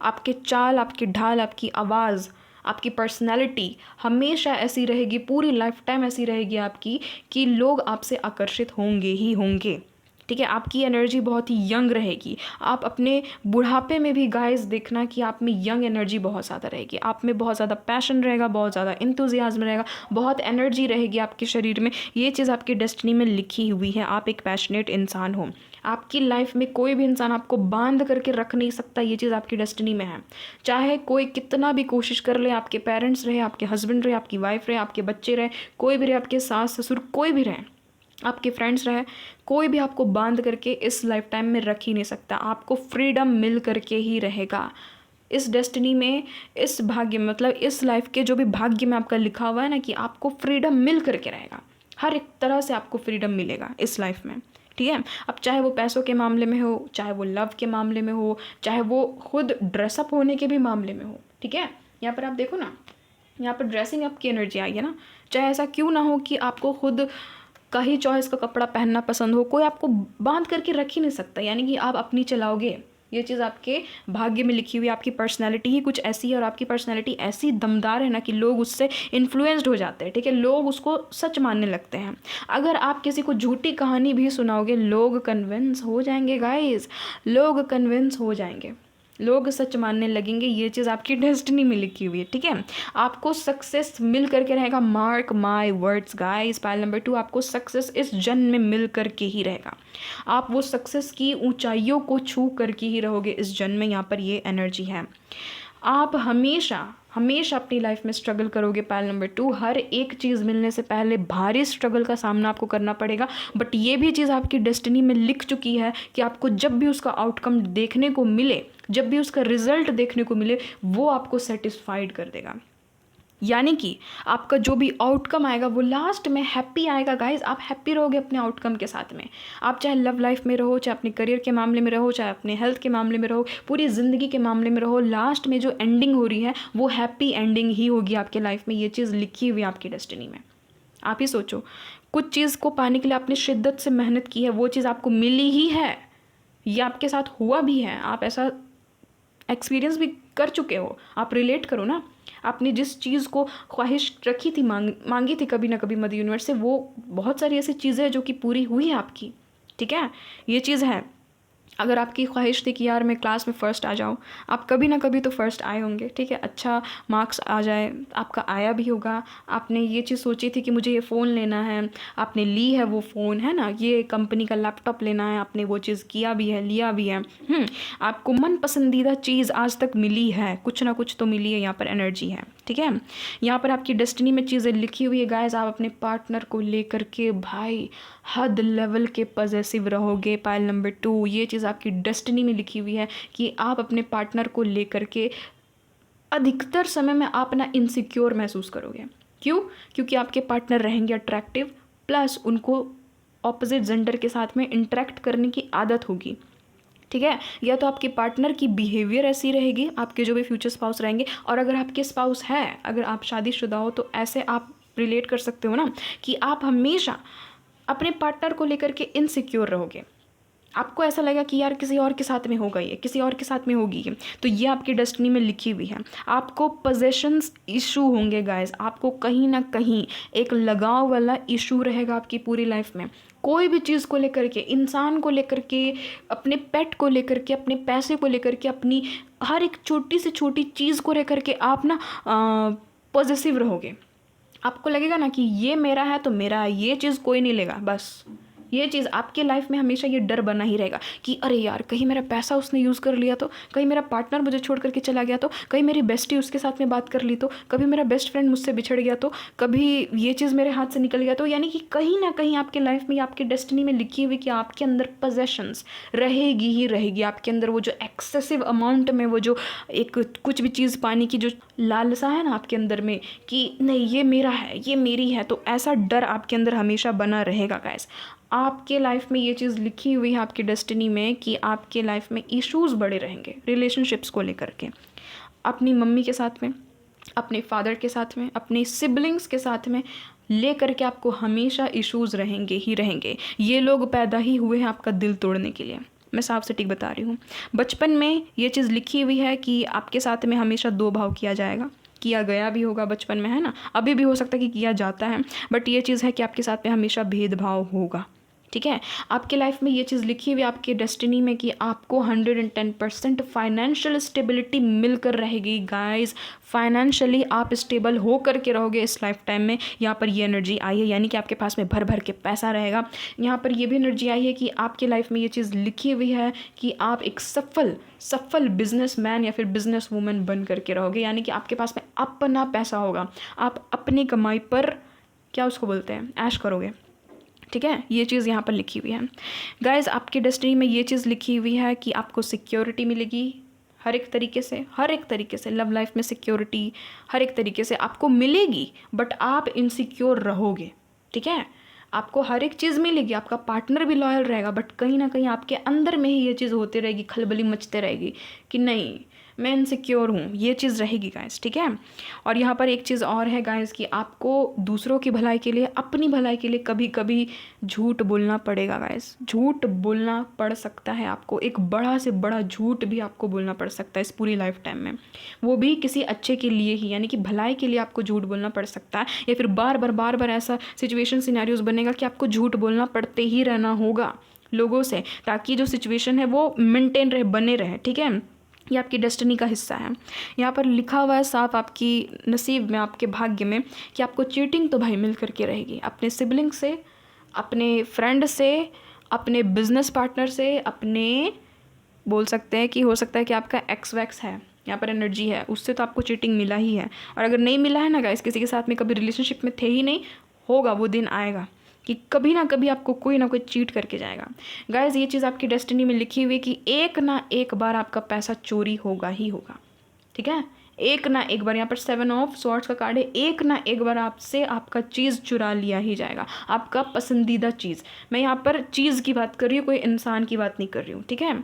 आपके चाल, आपकी ढाल, आपकी आवाज़, आपकी पर्सनैलिटी हमेशा ऐसी रहेगी, पूरी लाइफ टाइम ऐसी रहेगी आपकी कि लोग आपसे आकर्षित होंगे ही होंगे। ठीक है, आपकी एनर्जी बहुत ही यंग रहेगी। आप अपने बुढ़ापे में भी गाइस देखना कि आप में यंग एनर्जी बहुत ज़्यादा रहेगी, आप में बहुत ज़्यादा पैशन रहेगा, बहुत ज़्यादा इंथुजियाज्म रहेगा, बहुत एनर्जी रहेगी आपके शरीर में। ये चीज़ आपकी डेस्टिनी में लिखी हुई है, आप एक पैशनेट इंसान हो। आपकी लाइफ में कोई भी इंसान आपको बांध करके रख नहीं सकता, ये चीज़ आपकी डेस्टिनी में है। चाहे कोई कितना भी कोशिश कर ले, आपके पेरेंट्स रहे, आपके हस्बैंड रहे, आपकी वाइफ रहे, आपके बच्चे रहे, कोई भी रहे, आपके सास ससुर कोई भी रहे, आपके फ्रेंड्स रहे, कोई भी आपको बांध करके इस लाइफ टाइम में रख ही नहीं सकता। आपको फ्रीडम मिल करके ही रहेगा इस डेस्टिनी में, इस भाग्य में, मतलब इस लाइफ के जो भी भाग्य में आपका लिखा हुआ है ना, कि आपको फ्रीडम मिल करके रहेगा। हर एक तरह से आपको फ्रीडम मिलेगा इस लाइफ में। ठीक है, अब चाहे वो पैसों के मामले में हो, चाहे वो लव के मामले में हो, चाहे वो खुद ड्रेसअप होने के भी मामले में हो। ठीक है, यहाँ पर आप देखो ना, यहाँ पर ड्रेसिंग अप की एनर्जी आई है ना। चाहे ऐसा क्यों ना हो कि आपको खुद का ही चॉइस का कपड़ा पहनना पसंद हो, कोई आपको बांध करके रख ही नहीं सकता, यानी कि आप अपनी चलाओगे। ये चीज़ आपके भाग्य में लिखी हुई है। आपकी पर्सनैलिटी ही कुछ ऐसी है और आपकी पर्सनैलिटी ऐसी दमदार है ना कि लोग उससे इन्फ्लुएंस्ड हो जाते हैं। ठीक है, लोग उसको सच मानने लगते हैं। अगर आप किसी को झूठी कहानी भी सुनाओगे, लोग कन्विंस हो जाएंगे गाइस, लोग कन्विंस हो जाएंगे, लोग सच मानने लगेंगे। ये चीज़ आपकी डेस्टिनी में लिखी हुई है। ठीक है, आपको सक्सेस मिल करके रहेगा, mark my words guys. Payal number 2, आपको सक्सेस इस जन्म में मिल करके ही रहेगा। आप वो सक्सेस की ऊंचाइयों को छू करके ही रहोगे इस जन्म में, यहाँ पर ये एनर्जी है। आप हमेशा हमेशा अपनी लाइफ में स्ट्रगल करोगे। पायल नंबर 2, हर एक चीज़ मिलने से पहले भारी स्ट्रगल का सामना आपको करना पड़ेगा, बट ये भी चीज़ आपकी डेस्टिनी में लिख चुकी है कि आपको जब भी उसका आउटकम देखने को मिले, जब भी उसका रिजल्ट देखने को मिले, वो आपको सेटिस्फाइड कर देगा। यानी कि आपका जो भी आउटकम आएगा वो लास्ट में हैप्पी आएगा गाइज। आप हैप्पी रहोगे अपने आउटकम के साथ में। आप चाहे लव लाइफ में रहो, चाहे अपने करियर के मामले में रहो, चाहे अपने हेल्थ के मामले में रहो, पूरी ज़िंदगी के मामले में रहो, लास्ट में जो एंडिंग हो रही है वो हैप्पी एंडिंग ही होगी आपके लाइफ में। ये चीज़ लिखी हुई है आपकी डेस्टिनी में। आप ही सोचो, कुछ चीज़ को पाने के लिए आपने शिद्दत से मेहनत की है, वो चीज़ आपको मिली ही है, ये आपके साथ हुआ भी है, आप ऐसा एक्सपीरियंस भी कर चुके हो। आप रिलेट करो ना, आपने जिस चीज़ को ख्वाहिश रखी थी, मांगी थी कभी ना कभी मदर यूनिवर्स से, वो बहुत सारी ऐसी चीज़ें हैं जो कि पूरी हुई है आपकी। ठीक है, ये चीज़ है। अगर आपकी ख्वाहिश थी कि यार मैं क्लास में फ़र्स्ट आ जाऊँ, आप कभी ना कभी तो फ़र्स्ट आए होंगे। ठीक है, अच्छा मार्क्स आ जाए, आपका आया भी होगा। आपने ये चीज़ सोची थी कि मुझे ये फ़ोन लेना है, आपने ली है वो फ़ोन, है ना, ये कंपनी का लैपटॉप लेना है, आपने वो चीज़ किया भी है, लिया भी है। आपको मन पसंदीदा चीज़ आज तक मिली है, कुछ ना कुछ तो मिली है, यहाँ पर एनर्जी है। ठीक है, यहाँ पर आपकी डेस्टिनी में चीज़ें लिखी हुई है गाइस। आप अपने पार्टनर को लेकर के भाई हद लेवल के पॉजेसिव रहोगे। पायल नंबर 2, ये चीज़ आपकी डेस्टिनी में लिखी हुई है कि आप अपने पार्टनर को लेकर के अधिकतर समय में आप ना इनसिक्योर महसूस करोगे। क्यों? क्योंकि आपके पार्टनर रहेंगे अट्रैक्टिव, प्लस उनको ऑपोजिट जेंडर के साथ में इंटरेक्ट करने की आदत होगी। ठीक है, या तो आपके पार्टनर की बिहेवियर ऐसी रहेगी, आपके जो भी फ्यूचर स्पाउस रहेंगे, और अगर आपके स्पाउस है, अगर आप शादीशुदा हो, तो ऐसे आप रिलेट कर सकते हो ना कि आप हमेशा अपने पार्टनर को लेकर के इनसिक्योर रहोगे। आपको ऐसा लगेगा कि यार किसी और के साथ में होगा, ये किसी और के साथ में होगी ये, तो ये आपकी डेस्टिनी में लिखी हुई है। आपको पोजेशंस इशू होंगे गाइस, आपको कहीं ना कहीं एक लगाव वाला इशू रहेगा आपकी पूरी लाइफ में। कोई भी चीज़ को लेकर के, इंसान को लेकर के, अपने पेट को लेकर के, अपने पैसे को लेकर के, अपनी हर एक छोटी से छोटी चीज़ को लेकर के आप ना पॉजिटिव रहोगे। आपको लगेगा ना कि ये मेरा है तो मेरा है, ये चीज़ कोई नहीं लेगा। बस ये चीज़ आपके लाइफ में हमेशा ये डर बना ही रहेगा कि अरे यार कहीं मेरा पैसा उसने यूज़ कर लिया तो, कहीं मेरा पार्टनर मुझे छोड़ करके चला गया तो, कहीं मेरी बेस्टी उसके साथ में बात कर ली तो, कभी मेरा बेस्ट फ्रेंड मुझसे बिछड़ गया तो, कभी ये चीज़ मेरे हाथ से निकल गया तो। यानी कि कहीं ना कहीं आपके लाइफ में, आपके डेस्टिनी में लिखी हुई कि आपके अंदर पोजेशंस रहेगी ही रहेगी। आपके अंदर वो जो एक्सेसिव अमाउंट में वो जो एक कुछ भी चीज़ पाने की जो लालसा है ना आपके अंदर में कि नहीं ये मेरा है, ये मेरी है, तो ऐसा डर आपके अंदर हमेशा बना रहेगा गाइस। आपके लाइफ में ये चीज़ लिखी हुई है आपकी डेस्टिनी में कि आपके लाइफ में इश्यूज़ बड़े रहेंगे रिलेशनशिप्स को लेकर के, अपनी मम्मी के साथ में, अपने फादर के साथ में, अपने सिबलिंग्स के साथ में लेकर के आपको हमेशा इश्यूज़ रहेंगे ही रहेंगे। ये लोग पैदा ही हुए हैं आपका दिल तोड़ने के लिए। मैं साफ सटीक बता रही हूँ। बचपन में ये चीज़ लिखी हुई है कि आपके साथ में हमेशा दो भाव किया जाएगा, किया गया भी होगा बचपन में, है ना, अभी भी हो सकता है कि किया जाता है, बट ये चीज़ है कि आपके साथ में हमेशा भेदभाव होगा। ठीक है, आपके लाइफ में ये चीज़ लिखी हुई है आपके डेस्टिनी में कि आपको 110% फाइनेंशियल स्टेबिलिटी मिलकर रहेगी गाइस। फाइनेंशियली आप स्टेबल हो करके रहोगे इस लाइफ टाइम में। यहाँ पर ये एनर्जी आई है, यानी कि आपके पास में भर भर के पैसा रहेगा। यहाँ पर ये भी एनर्जी आई है कि आपके लाइफ में ये चीज़ लिखी हुई है कि आप एक सफल बिजनेसमैन या फिर बिजनेस वूमेन बन करके रहोगे, यानी कि आपके पास में अपना पैसा होगा, आप अपनी कमाई पर क्या उसको बोलते हैं, ऐश करोगे। ठीक है, ये चीज़ यहाँ पर लिखी हुई है गाइज। आपकी डेस्टिनी में ये चीज़ लिखी हुई है कि आपको सिक्योरिटी मिलेगी हर एक तरीके से लव लाइफ में सिक्योरिटी हर एक तरीके से आपको मिलेगी, बट आप इनसिक्योर रहोगे। ठीक है, आपको हर एक चीज़ मिलेगी, आपका पार्टनर भी लॉयल रहेगा, बट कहीं ना कहीं आपके अंदर में ही ये चीज़ होती रहेगी, खलबली मचते रहेगी कि नहीं मैं इनसिक्योर हूँ, ये चीज़ रहेगी गाइस। ठीक है, और यहाँ पर एक चीज़ और है गाइस कि आपको दूसरों की भलाई के लिए, अपनी भलाई के लिए कभी कभी झूठ बोलना पड़ेगा गाइस। झूठ बोलना पड़ सकता है आपको, एक बड़ा से बड़ा झूठ भी आपको बोलना पड़ सकता है इस पूरी लाइफ टाइम में, वो भी किसी अच्छे के लिए ही, यानी कि भलाई के लिए आपको झूठ बोलना पड़ सकता है, या फिर बार बार ऐसा सिचुएशन सिनेरियोज बनेगा कि आपको झूठ बोलना पड़ते ही रहना होगा लोगों से, ताकि जो सिचुएशन है वो मेंटेन रहे, बने रहे। ठीक है, ये आपकी डेस्टिनी का हिस्सा है। यहाँ पर लिखा हुआ है साफ आपकी नसीब में, आपके भाग्य में, कि आपको चीटिंग तो भाई मिल करके रहेगी, अपने सिबलिंग से, अपने फ्रेंड से, अपने बिजनेस पार्टनर से, अपने बोल सकते हैं कि हो सकता है कि आपका एक्स वैक्स है, यहाँ पर एनर्जी है, उससे तो आपको चीटिंग मिला ही है। और अगर नहीं मिला है ना गाइस, किसी के साथ में कभी रिलेशनशिप में थे ही नहीं, होगा, वो दिन आएगा कि कभी ना कभी आपको कोई ना कोई चीट करके जाएगा। गाइज ये चीज़ आपकी डेस्टिनी में लिखी हुई कि एक ना एक बार आपका पैसा चोरी होगा ही होगा। ठीक है, एक ना एक बार, यहाँ पर 7 ऑफ स्वॉर्ड्स का कार्ड है, एक ना एक बार आपसे आपका चीज़ चुरा लिया ही जाएगा, आपका पसंदीदा चीज़। मैं यहाँ पर चीज़ की बात कर रही हूँ, कोई इंसान की बात नहीं कर रही हूँ। ठीक है,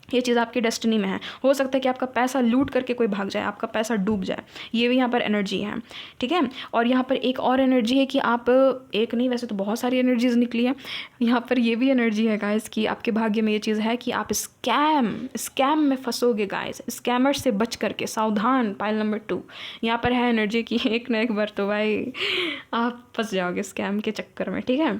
ये चीज़ आपकी डेस्टिनी में है। हो सकता है कि आपका पैसा लूट करके कोई भाग जाए, आपका पैसा डूब जाए, ये भी यहाँ पर एनर्जी है। ठीक है, और यहाँ पर एक और एनर्जी है कि आप, एक नहीं वैसे तो बहुत सारी एनर्जीज निकली है, यहाँ पर ये भी एनर्जी है गाइस कि आपके भाग्य में ये चीज़ है कि आप स्कैम में फंसोगे गाइस। स्कैमर से बच करके सावधान, पाइल नंबर 2। यहाँ पर है एनर्जी कि एक ना एक बार तो भाई आप फंस जाओगे स्कैम के चक्कर में। ठीक है,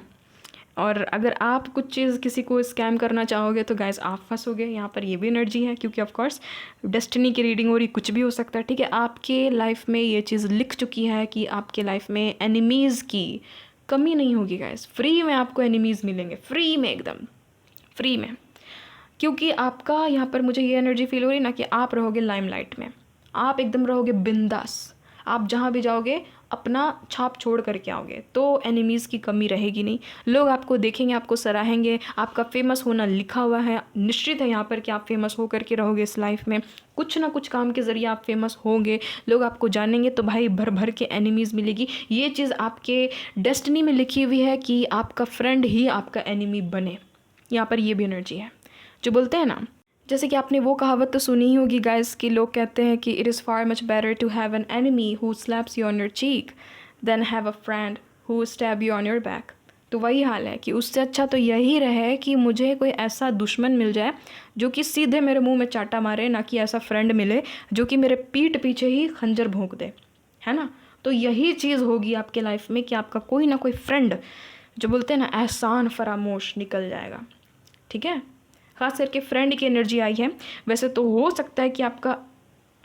और अगर आप कुछ चीज़ किसी को स्कैम करना चाहोगे तो गाइस आप फंसोगे। यहाँ पर ये भी एनर्जी है, क्योंकि ऑफ कोर्स डेस्टिनी की रीडिंग हो रही, कुछ भी हो सकता है। ठीक है, आपके लाइफ में ये चीज़ लिख चुकी है कि आपके लाइफ में एनिमीज़ की कमी नहीं होगी गाइस। फ्री में आपको एनिमीज़ मिलेंगे, फ्री में, एकदम फ्री में, क्योंकि आपका यहाँ पर मुझे ये एनर्जी फील हो रही ना कि आप रहोगे लाइमलाइट में, आप एकदम रहोगे बिंदास, आप जहाँ भी जाओगे अपना छाप छोड़ करके आओगे, तो एनिमीज़ की कमी रहेगी नहीं। लोग आपको देखेंगे, आपको सराहेंगे, आपका फेमस होना लिखा हुआ है, निश्चित है यहाँ पर कि आप फेमस हो करके रहोगे इस लाइफ में। कुछ ना कुछ काम के ज़रिए आप फेमस होंगे, लोग आपको जानेंगे, तो भाई भर भर के एनिमीज़ मिलेगी। ये चीज़ आपके डेस्टिनी में लिखी हुई है कि आपका फ्रेंड ही आपका एनिमी बने। यहाँ पर ये भी एनर्जी है, जो बोलते हैं ना, जैसे कि आपने वो कहावत तो सुनी ही होगी गाइस कि लोग कहते हैं कि it is far much better to have an enemy who slaps you on your cheek than have a friend who stab you on your back. तो वही हाल है कि उससे अच्छा तो यही रहे कि मुझे कोई ऐसा दुश्मन मिल जाए जो कि सीधे मेरे मुंह में चाटा मारे, ना कि ऐसा फ्रेंड मिले जो कि मेरे पीठ पीछे ही खंजर भोंक दे, है ना। तो यही चीज़ होगी आपके लाइफ में कि आपका कोई ना कोई फ्रेंड, जो बोलते हैं ना, एहसान फरामोश निकल जाएगा। ठीक है, खास करके फ्रेंड की एनर्जी आई है। वैसे तो हो सकता है कि आपका,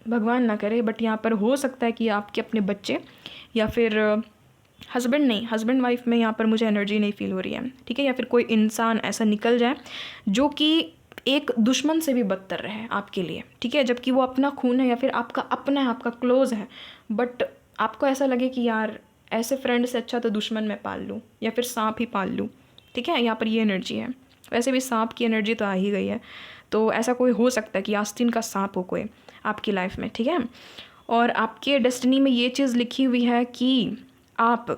भगवान ना करे, बट यहाँ पर हो सकता है कि आपके अपने बच्चे या फिर हस्बैंड वाइफ में यहाँ पर मुझे एनर्जी नहीं फील हो रही है। ठीक है, या फिर कोई इंसान ऐसा निकल जाए जो कि एक दुश्मन से भी बदतर रहे आपके लिए। ठीक है, जबकि वो अपना खून है या फिर आपका अपना है, आपका क्लोज है, बट आपको ऐसा लगे कि यार ऐसे फ्रेंड से अच्छा तो दुश्मन मैं पाल लूँ या फिर सांप ही पाल लूँ। ठीक है, यहाँ पर ये एनर्जी है। वैसे भी सांप की एनर्जी तो आ ही गई है, तो ऐसा कोई हो सकता है कि आस्तीन का सांप हो कोई आपकी लाइफ में। ठीक है, और आपके डेस्टिनी में ये चीज़ लिखी हुई है कि आप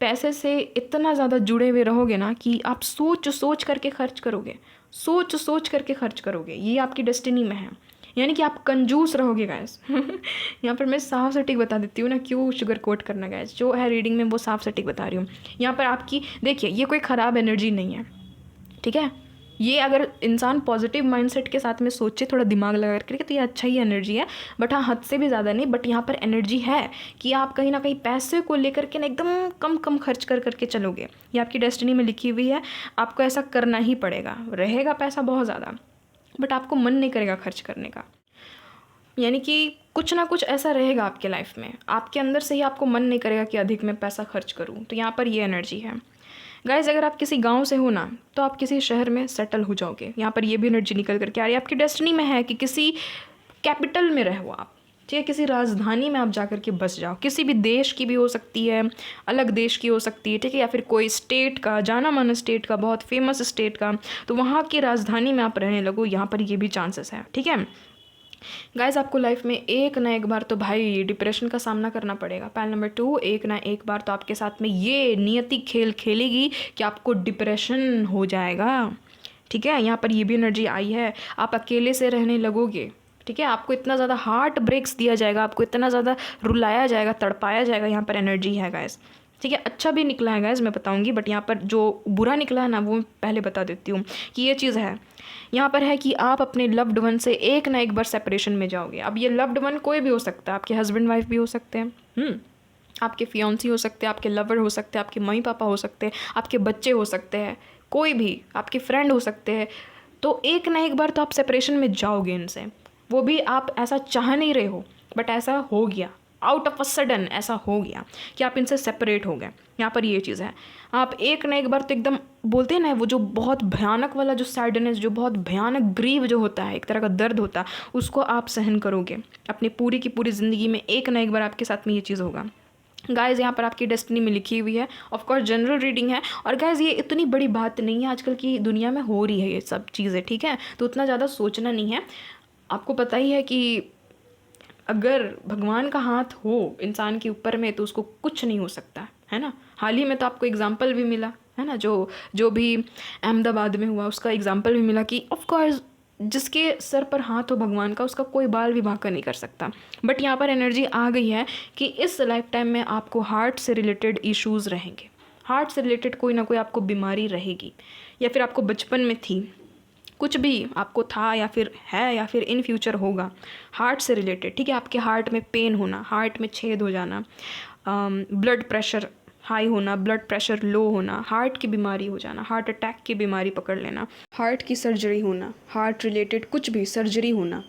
पैसे से इतना ज़्यादा जुड़े हुए रहोगे ना कि आप सोच करके खर्च करोगे, सोच करके खर्च करोगे। ये आपकी डेस्टिनी में है, यानी कि आप कंजूस रहोगे गाइस। यहाँ पर मैं साफ सटीक बता देती हूँ ना, क्यों शुगर कोट करना गाइस, जो है रीडिंग में वो साफ सटीक बता रही हूँ। यहाँ पर आपकी देखिए, ये कोई ख़राब एनर्जी नहीं है। ठीक है, ये अगर इंसान पॉजिटिव माइंडसेट के साथ में सोचे, थोड़ा दिमाग लगा करके, तो ये अच्छा ही एनर्जी है। बट हाँ, हद से भी ज़्यादा नहीं, बट यहाँ पर एनर्जी है कि आप कहीं ना कहीं पैसे को लेकर के ना एकदम कम कम खर्च कर करके चलोगे। ये आपकी डेस्टिनी में लिखी हुई है, आपको ऐसा करना ही पड़ेगा। रहेगा पैसा बहुत ज़्यादा, बट आपको मन नहीं करेगा खर्च करने का। यानी कि कुछ ना कुछ ऐसा रहेगा आपके लाइफ में, आपके अंदर से ही आपको मन नहीं करेगा कि अधिक मैं पैसा खर्च करूँ। तो यहाँ पर ये एनर्जी है गाइज। अगर आप किसी गांव से हो ना, तो आप किसी शहर में सेटल हो जाओगे। यहाँ पर ये भी एनर्जी निकल करके आ रही है। आपकी डेस्टिनी में है कि किसी कैपिटल में रहो आप, ठीक है, किसी राजधानी में आप जा कर के बस जाओ। किसी भी देश की भी हो सकती है, अलग देश की हो सकती है, ठीक है, या फिर कोई स्टेट का, जाना माना स्टेट का, बहुत फेमस स्टेट का, तो वहाँ की राजधानी में आप रहने लगो। यहाँ पर ये भी चांसेस है, ठीक है। गाइज, आपको लाइफ में एक ना एक बार तो भाई डिप्रेशन का सामना करना पड़ेगा। पॉइंट नंबर 2, एक ना एक बार तो आपके साथ में ये नियति खेल खेलेगी कि आपको डिप्रेशन हो जाएगा, ठीक है। यहाँ पर ये भी एनर्जी आई है, आप अकेले से रहने लगोगे, ठीक है। आपको इतना ज़्यादा हार्ट ब्रेक्स दिया जाएगा, आपको इतना ज़्यादा रुलाया जाएगा, तड़पाया जाएगा। यहाँ पर एनर्जी है गाइज, ठीक है। अच्छा भी निकला है गाइज, मैं बताऊंगी, बट यहाँ पर जो बुरा निकला है ना, वो पहले बता देती हूँ कि ये चीज़ है। यहाँ पर है कि आप अपने लव्ड वन से एक ना एक बार सेपरेशन में जाओगे। अब ये लव्ड वन कोई भी हो सकता है, आपके हस्बैंड वाइफ भी हो सकते हैं, आपके फियांसी हो सकते हैं, आपके लवर हो सकते हैं, आपके मम्मी पापा हो सकते हैं, आपके बच्चे हो सकते हैं, कोई भी आपके फ्रेंड हो सकते हैं। तो एक ना एक बार तो आप सेपरेशन में जाओगे इनसे। वो भी आप ऐसा चाह नहीं रहे हो, बट ऐसा हो गया, आउट ऑफ अ सडन ऐसा हो गया कि आप इनसे सेपरेट हो गए। यहाँ पर ये चीज़ है, आप एक ना एक बार तो एकदम बोलते हैं ना, वो जो बहुत भयानक वाला जो सैडनेस, जो बहुत भयानक ग्रीव जो होता है, एक तरह का दर्द होता है, उसको आप सहन करोगे अपनी पूरी की पूरी ज़िंदगी में। एक ना एक बार आपके साथ में ये चीज़ होगा गाइज़। यहाँ पर आपकी डेस्टिनी में लिखी हुई है। ऑफकोर्स जनरल रीडिंग है, और गाइज़ ये इतनी बड़ी बात नहीं है, आजकल की दुनिया में हो रही है ये सब चीज़ें, ठीक है। तो उतना ज़्यादा सोचना नहीं है। आपको पता ही है कि अगर भगवान का हाथ हो इंसान के ऊपर में, तो उसको कुछ नहीं हो सकता, है ना। हाल ही में तो आपको एग्जाम्पल भी मिला है ना, जो भी अहमदाबाद में हुआ, उसका एग्जाम्पल भी मिला कि ऑफ कोर्स जिसके सर पर हाथ हो भगवान का, उसका कोई बाल भी बांका नहीं कर सकता। बट यहाँ पर एनर्जी आ गई है कि इस लाइफ टाइम में आपको हार्ट से रिलेटेड इश्यूज़ रहेंगे। हार्ट से रिलेटेड कोई ना कोई आपको बीमारी रहेगी, या फिर आपको बचपन में थी, कुछ भी आपको था, या फिर है, या फिर इन फ्यूचर होगा, हार्ट से रिलेटेड, ठीक है। आपके हार्ट में पेन होना, हार्ट में छेद हो जाना, ब्लड प्रेशर हाई होना, ब्लड प्रेशर लो होना, हार्ट की बीमारी हो जाना, हार्ट अटैक की बीमारी पकड़ लेना, हार्ट की सर्जरी होना, हार्ट रिलेटेड कुछ भी सर्जरी होना,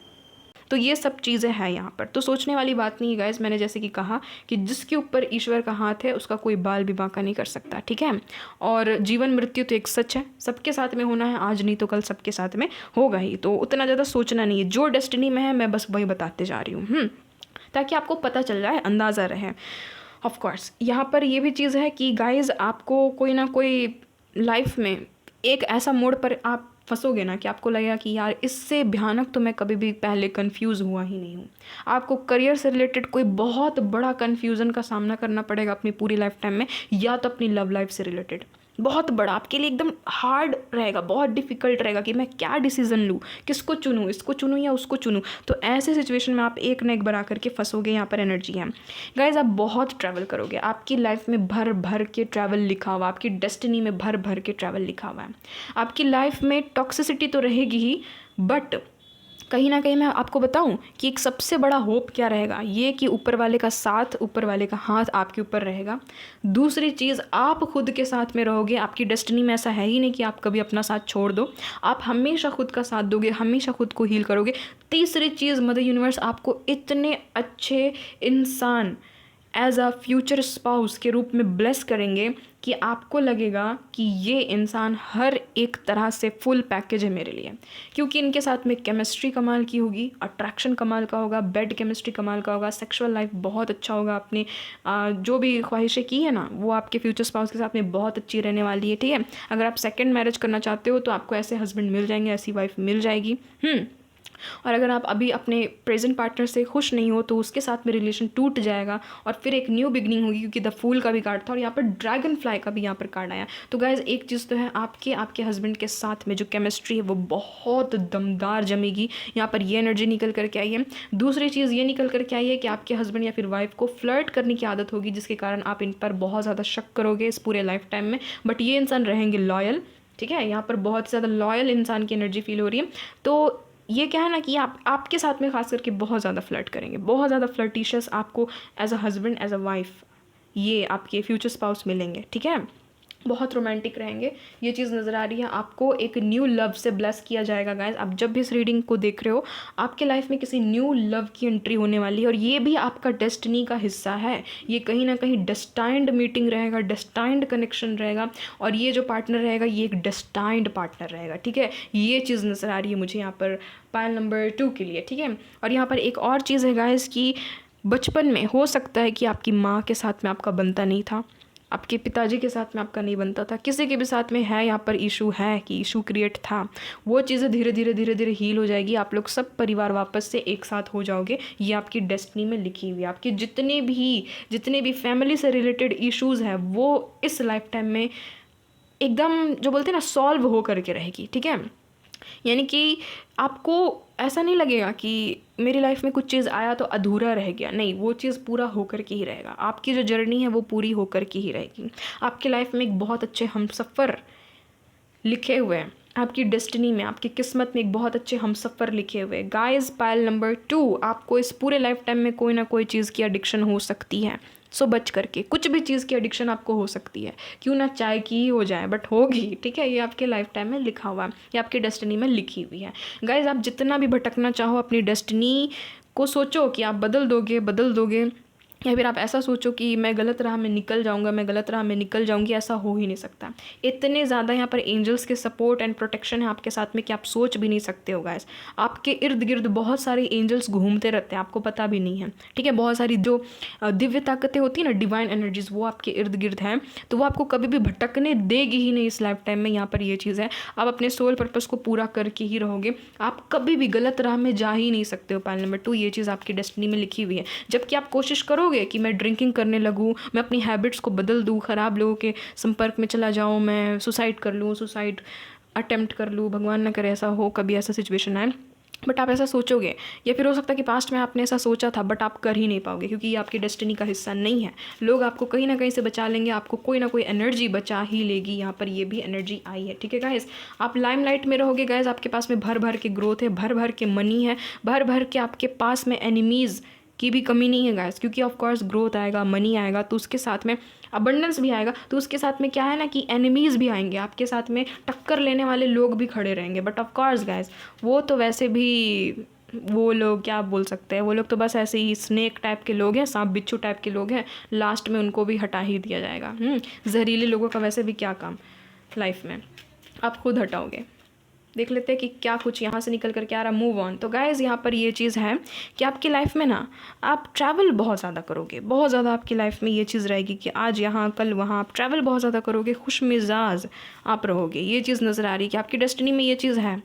तो ये सब चीज़ें हैं यहाँ पर। तो सोचने वाली बात नहीं है गाइस। मैंने जैसे कि कहा कि जिसके ऊपर ईश्वर का हाथ है, उसका कोई बाल भी बांका नहीं कर सकता, ठीक है। और जीवन मृत्यु तो एक सच है, सबके साथ में होना है, आज नहीं तो कल सबके साथ में होगा ही। तो उतना ज़्यादा सोचना नहीं है, जो डेस्टिनी में है मैं बस वही बताते जा रही हूँ, ताकि आपको पता चल जाए, अंदाज़ा रहे। ऑफ कोर्स यहाँ पर ये भी चीज़ है कि गाइज आपको कोई ना कोई लाइफ में एक ऐसा मोड़ पर आप फंसोगे ना कि आपको लगेगा कि यार इससे भयानक तो मैं कभी भी पहले कंफ्यूज हुआ ही नहीं हूँ। आपको करियर से रिलेटेड कोई बहुत बड़ा कंफ्यूजन का सामना करना पड़ेगा अपनी पूरी लाइफ टाइम में, या तो अपनी लव लाइफ से रिलेटेड बहुत बड़ा आपके लिए एकदम हार्ड रहेगा, बहुत डिफिकल्ट रहेगा कि मैं क्या डिसीजन लूँ, किसको चुनूँ, इसको चुनूँ या उसको चुनूँ। तो ऐसे सिचुएशन में आप एक न एक बार आकर के फंसोगे। यहाँ पर एनर्जी है गाइज, आप बहुत ट्रैवल करोगे, आपकी लाइफ में भर भर के ट्रैवल लिखा हुआ, आपकी डेस्टिनी में भर भर के ट्रैवल लिखा हुआ है। आपकी लाइफ में टॉक्सिसिटी तो रहेगी ही, बट कहीं ना कहीं मैं आपको बताऊं कि एक सबसे बड़ा होप क्या रहेगा, ये कि ऊपर वाले का साथ, ऊपर वाले का हाथ आपके ऊपर रहेगा। दूसरी चीज़, आप खुद के साथ में रहोगे। आपकी डेस्टिनी में ऐसा है ही नहीं कि आप कभी अपना साथ छोड़ दो, आप हमेशा खुद का साथ दोगे, हमेशा खुद को हील करोगे। तीसरी चीज़, मदर यूनिवर्स आपको इतने अच्छे इंसान एज अ फ्यूचर स्पाउस के रूप में ब्लेस करेंगे कि आपको लगेगा कि ये इंसान हर एक तरह से फुल पैकेज है मेरे लिए, क्योंकि इनके साथ में केमिस्ट्री कमाल की होगी, अट्रैक्शन कमाल का होगा, बेड केमिस्ट्री कमाल का होगा, सेक्सुअल लाइफ बहुत अच्छा होगा, आपने जो भी ख्वाहिशें की है ना, वो आपके फ्यूचर स्पाउस के साथ में बहुत अच्छी रहने वाली है, ठीक है। अगर आप सेकेंड मैरिज करना चाहते हो तो आपको ऐसे हस्बैंड मिल जाएंगे, ऐसी वाइफ मिल जाएगी। और अगर आप अभी अपने प्रेजेंट पार्टनर से खुश नहीं हो तो उसके साथ में रिलेशन टूट जाएगा और फिर एक न्यू बिगनिंग होगी, क्योंकि द फूल का भी कार्ड था और यहाँ पर ड्रैगन फ्लाई का भी यहाँ पर कार्ड आया। तो गाइज एक चीज़ तो है, आपके हस्बैंड के साथ में जो केमिस्ट्री है वो बहुत दमदार जमेगी। यहाँ पर ये एनर्जी निकल करके आई है। दूसरी चीज़ ये निकल करके आई है कि आपके हस्बैंड या फिर वाइफ को फ्लर्ट करने की आदत होगी, जिसके कारण आप इन पर बहुत ज़्यादा शक करोगे इस पूरे लाइफ टाइम में। बट ये इंसान रहेंगे लॉयल, ठीक है, यहाँ पर बहुत ज़्यादा लॉयल इंसान की एनर्जी फील हो रही है। तो ये क्या है ना कि आपके साथ में खास करके बहुत ज़्यादा फ्लर्ट करेंगे, बहुत ज़्यादा फ्लर्टिशियस आपको as a husband as a wife ये आपके फ्यूचर स्पाउस मिलेंगे। ठीक है, बहुत रोमांटिक रहेंगे, ये चीज़ नज़र आ रही है। आपको एक न्यू लव से ब्लेस किया जाएगा गाइस। आप जब भी इस रीडिंग को देख रहे हो, आपके लाइफ में किसी न्यू लव की एंट्री होने वाली है और ये भी आपका डेस्टिनी का हिस्सा है। ये कहीं ना कहीं डेस्टाइंड मीटिंग रहेगा, डेस्टाइंड कनेक्शन रहेगा, और ये जो पार्टनर रहेगा ये एक डेस्टाइंड पार्टनर रहेगा। ठीक है, ये चीज़ नज़र आ रही है मुझे यहाँ पर पायल नंबर 2 के लिए। ठीक है, और यहाँ पर एक और चीज़ है गाइस कि बचपन में हो सकता है कि आपकी माँ के साथ में आपका बनता नहीं था, आपके पिताजी के साथ में आपका नहीं बनता था, किसी के भी साथ में है यहाँ पर इशू है कि इशू क्रिएट था। वो चीज़ें धीरे धीरे हील हो जाएगी, आप लोग सब परिवार वापस से एक साथ हो जाओगे। ये आपकी डेस्टिनी में लिखी हुई है। आपके जितने भी फैमिली से रिलेटेड इश्यूज़ है वो इस लाइफ टाइम में एकदम जो बोलते हैं ना सॉल्व हो करके रहेगी। ठीक है, यानी कि आपको ऐसा नहीं लगेगा कि मेरी लाइफ में कुछ चीज़ आया तो अधूरा रह गया, नहीं, वो चीज़ पूरा होकर के ही रहेगा। आपकी जो जर्नी है वो पूरी होकर के ही रहेगी। आपकी लाइफ में एक बहुत अच्छे हमसफ़र लिखे हुए हैं, आपकी डेस्टिनी में, आपकी किस्मत में एक बहुत अच्छे हमसफ़र लिखे हुए हैं। गाइस, पायल नंबर 2, आपको इस पूरे लाइफ टाइम में कोई ना कोई चीज़ की एडिक्शन हो सकती है। सो बच करके, कुछ भी चीज़ की एडिक्शन आपको हो सकती है, क्यों ना चाय की ही हो जाए, बट होगी। ठीक है, ये आपके लाइफ टाइम में लिखा हुआ है, ये आपकी डेस्टिनी में लिखी हुई है। गाइज, आप जितना भी भटकना चाहो अपनी डेस्टिनी को सोचो कि आप बदल दोगे, या फिर आप ऐसा सोचो कि मैं गलत राह में निकल जाऊंगी, ऐसा हो ही नहीं सकता। इतने ज़्यादा यहाँ पर एंजल्स के सपोर्ट एंड प्रोटेक्शन है आपके साथ में कि आप सोच भी नहीं सकते हो गाइस। आपके इर्द गिर्द बहुत सारे एंजल्स घूमते रहते हैं, आपको पता भी नहीं है। ठीक है, बहुत सारी जो दिव्य ताकतें होती हैं ना, डिवाइन एनर्जीज, वो आपके इर्द गिर्द हैं, तो वो आपको कभी भी भटकने देगी ही नहीं इस लाइफ टाइम में। यहाँ पर ये चीज़ है, आप अपने सोल पर्पस को पूरा करके ही रहोगे, आप कभी भी गलत राह में जा ही नहीं सकते हो। पायल नंबर 2, ये चीज़ आपकी डेस्टिनी में लिखी हुई है। जबकि आप कोशिश करोगे कि मैं ड्रिंकिंग करने लगूँ, मैं अपनी हैबिट्स को बदल दूँ, ख़राब लोगों के संपर्क में चला जाऊँ, मैं सुसाइड कर लूँ, सुसाइड अटेम्प्ट कर लूँ, भगवान ना करे ऐसा हो, कभी ऐसा सिचुएशन आए, बट आप ऐसा सोचोगे, या फिर हो सकता है कि पास्ट में आपने ऐसा सोचा था बट आप कर ही नहीं पाओगे, क्योंकि ये आपकी डेस्टिनी का हिस्सा नहीं है। लोग आपको कहीं ना कहीं से बचा लेंगे, आपको कोई ना कोई एनर्जी बचा ही लेगी। यहाँ पर ये भी एनर्जी आई है। ठीक है गाइस, आप लाइमलाइट में रहोगे गाइस, आपके पास में भर भर के ग्रोथ है, भर भर के मनी है, भर भर के आपके पास में एनिमीज़ की भी कमी नहीं है गाइस, क्योंकि ऑफ कोर्स ग्रोथ आएगा, मनी आएगा, तो उसके साथ में अबंडेंस भी आएगा, तो उसके साथ में क्या है ना कि एनिमीज़ भी आएंगे, आपके साथ में टक्कर लेने वाले लोग भी खड़े रहेंगे। बट ऑफ कोर्स गाइस, वो तो वैसे भी, वो लोग क्या बोल सकते हैं, वो लोग तो बस ऐसे ही स्नेक टाइप के लोग हैं, सांप बिच्छू टाइप के लोग हैं, लास्ट में उनको भी हटा ही दिया जाएगा। जहरीले लोगों का वैसे भी क्या काम लाइफ में, आप खुद हटाओगे। देख लेते हैं कि क्या कुछ यहाँ से निकल कर के आ रहा। Move on. तो गाइज़, यहाँ पर ये चीज़ है कि आपकी लाइफ में ना आप ट्रैवल बहुत ज़्यादा करोगे, बहुत ज़्यादा आपकी लाइफ में ये चीज़ रहेगी कि आज यहाँ कल वहाँ, आप ट्रैवल बहुत ज़्यादा करोगे, खुश मिजाज आप रहोगे। ये चीज़ नज़र आ रही है कि आपकी डेस्टिनी में ये चीज़ है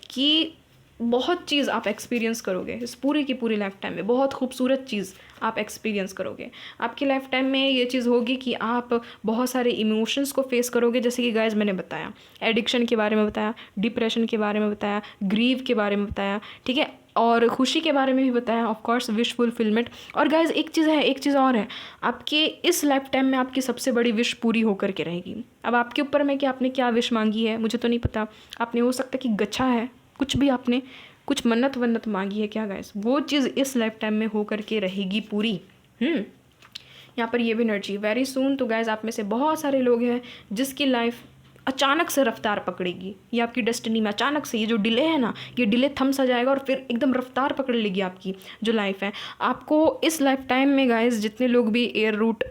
कि बहुत चीज़ आप एक्सपीरियंस करोगे इस पूरी की पूरी लाइफ टाइम में, बहुत खूबसूरत चीज़ आप एक्सपीरियंस करोगे। आपकी लाइफ टाइम में ये चीज़ होगी कि आप बहुत सारे इमोशंस को फेस करोगे, जैसे कि गाइज मैंने बताया, एडिक्शन के बारे में बताया, डिप्रेशन के बारे में बताया, ग्रीव के बारे में बताया, ठीक है, और खुशी के बारे में भी बताया, ऑफ कोर्स विश फुलफिलमेंट। और गाइज एक चीज़ और है, आपके इस लाइफ टाइम में आपकी सबसे बड़ी विश पूरी होकर के रहेगी। अब आपके ऊपर में कि आपने क्या विश मांगी है, मुझे तो नहीं पता। आपने हो सकता है कि गच्छा है, कुछ भी आपने कुछ मन्नत वन्नत मांगी है क्या गाइस, वो चीज़ इस लाइफ टाइम में हो करके रहेगी पूरी। यहाँ पर ये भी एनर्जी वेरी सून। तो गाइस, आप में से बहुत सारे लोग हैं जिसकी लाइफ अचानक से रफ्तार पकड़ेगी। ये आपकी डेस्टिनी में अचानक से, ये जो डिले है ना, ये डिले थम सा जाएगा और फिर एकदम रफ्तार पकड़ लेगी आपकी जो लाइफ है। आपको इस लाइफ टाइम में गाइस, जितने लोग भी एयर रूट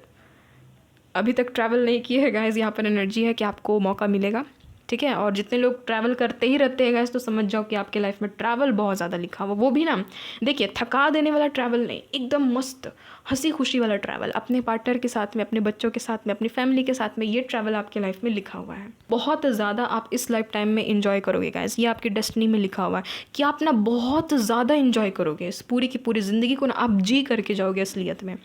अभी तक ट्रैवल नहीं किए हैं गाइस, यहाँ पर एनर्जी है कि आपको मौका मिलेगा। ठीक है, और जितने लोग ट्रैवल करते ही रहते हैं गाइस, तो समझ जाओ कि आपके लाइफ में ट्रैवल बहुत ज़्यादा लिखा हुआ। वो भी ना, देखिए, थका देने वाला ट्रैवल नहीं, एकदम मस्त हंसी खुशी वाला ट्रैवल, अपने पार्टनर के साथ में, अपने बच्चों के साथ में, अपनी फैमिली के साथ में, ये ट्रैवल आपके लाइफ में लिखा हुआ है। बहुत ज़्यादा आप इस लाइफ टाइम में इंजॉय करोगे गाइस, ये आपकी डेस्टिनी में लिखा हुआ है कि आप ना बहुत ज़्यादा इंजॉय करोगे इस पूरी की पूरी ज़िंदगी को ना, आप जी करके जाओगे असलियत में।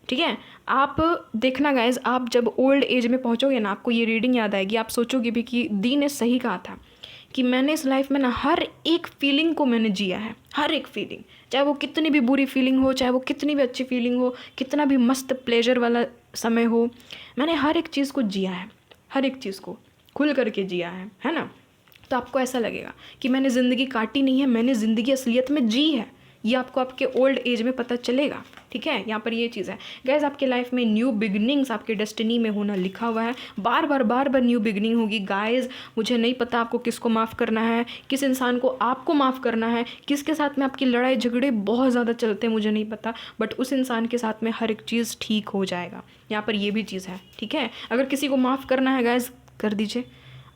ठीक है, आप देखना गाइज, आप जब ओल्ड एज में पहुंचोगे ना, आपको ये रीडिंग याद आएगी, आप सोचोगे भी कि दी ने सही कहा था कि मैंने इस लाइफ में ना हर एक फीलिंग को मैंने जिया है, हर एक फीलिंग, चाहे वो कितनी भी बुरी फीलिंग हो, चाहे वो कितनी भी अच्छी फीलिंग हो, कितना भी मस्त प्लेजर वाला समय हो, मैंने हर एक चीज़ को जिया है, हर एक चीज़ को, खुल करके जिया है ना, तो आपको ऐसा लगेगा कि मैंने ज़िंदगी काटी नहीं है, मैंने ज़िंदगी असलियत में जी है। ये आपको आपके ओल्ड एज में पता चलेगा, ठीक है। यहाँ पर ये चीज़ है गाइस, आपके लाइफ में न्यू बिगनिंग्स आपके डेस्टिनी में होना लिखा हुआ है। बार बार न्यू बिगनिंग होगी गाइस। मुझे नहीं पता आपको किसको माफ़ करना है, किस इंसान को आपको माफ़ करना है, किसके साथ में आपकी लड़ाई झगड़े बहुत ज़्यादा चलते हैं मुझे नहीं पता, बट उस इंसान के साथ में हर एक चीज़ ठीक हो जाएगा। यहाँ पर ये भी चीज़ है, ठीक है। अगर किसी को माफ़ करना है गाइस, कर दीजिए।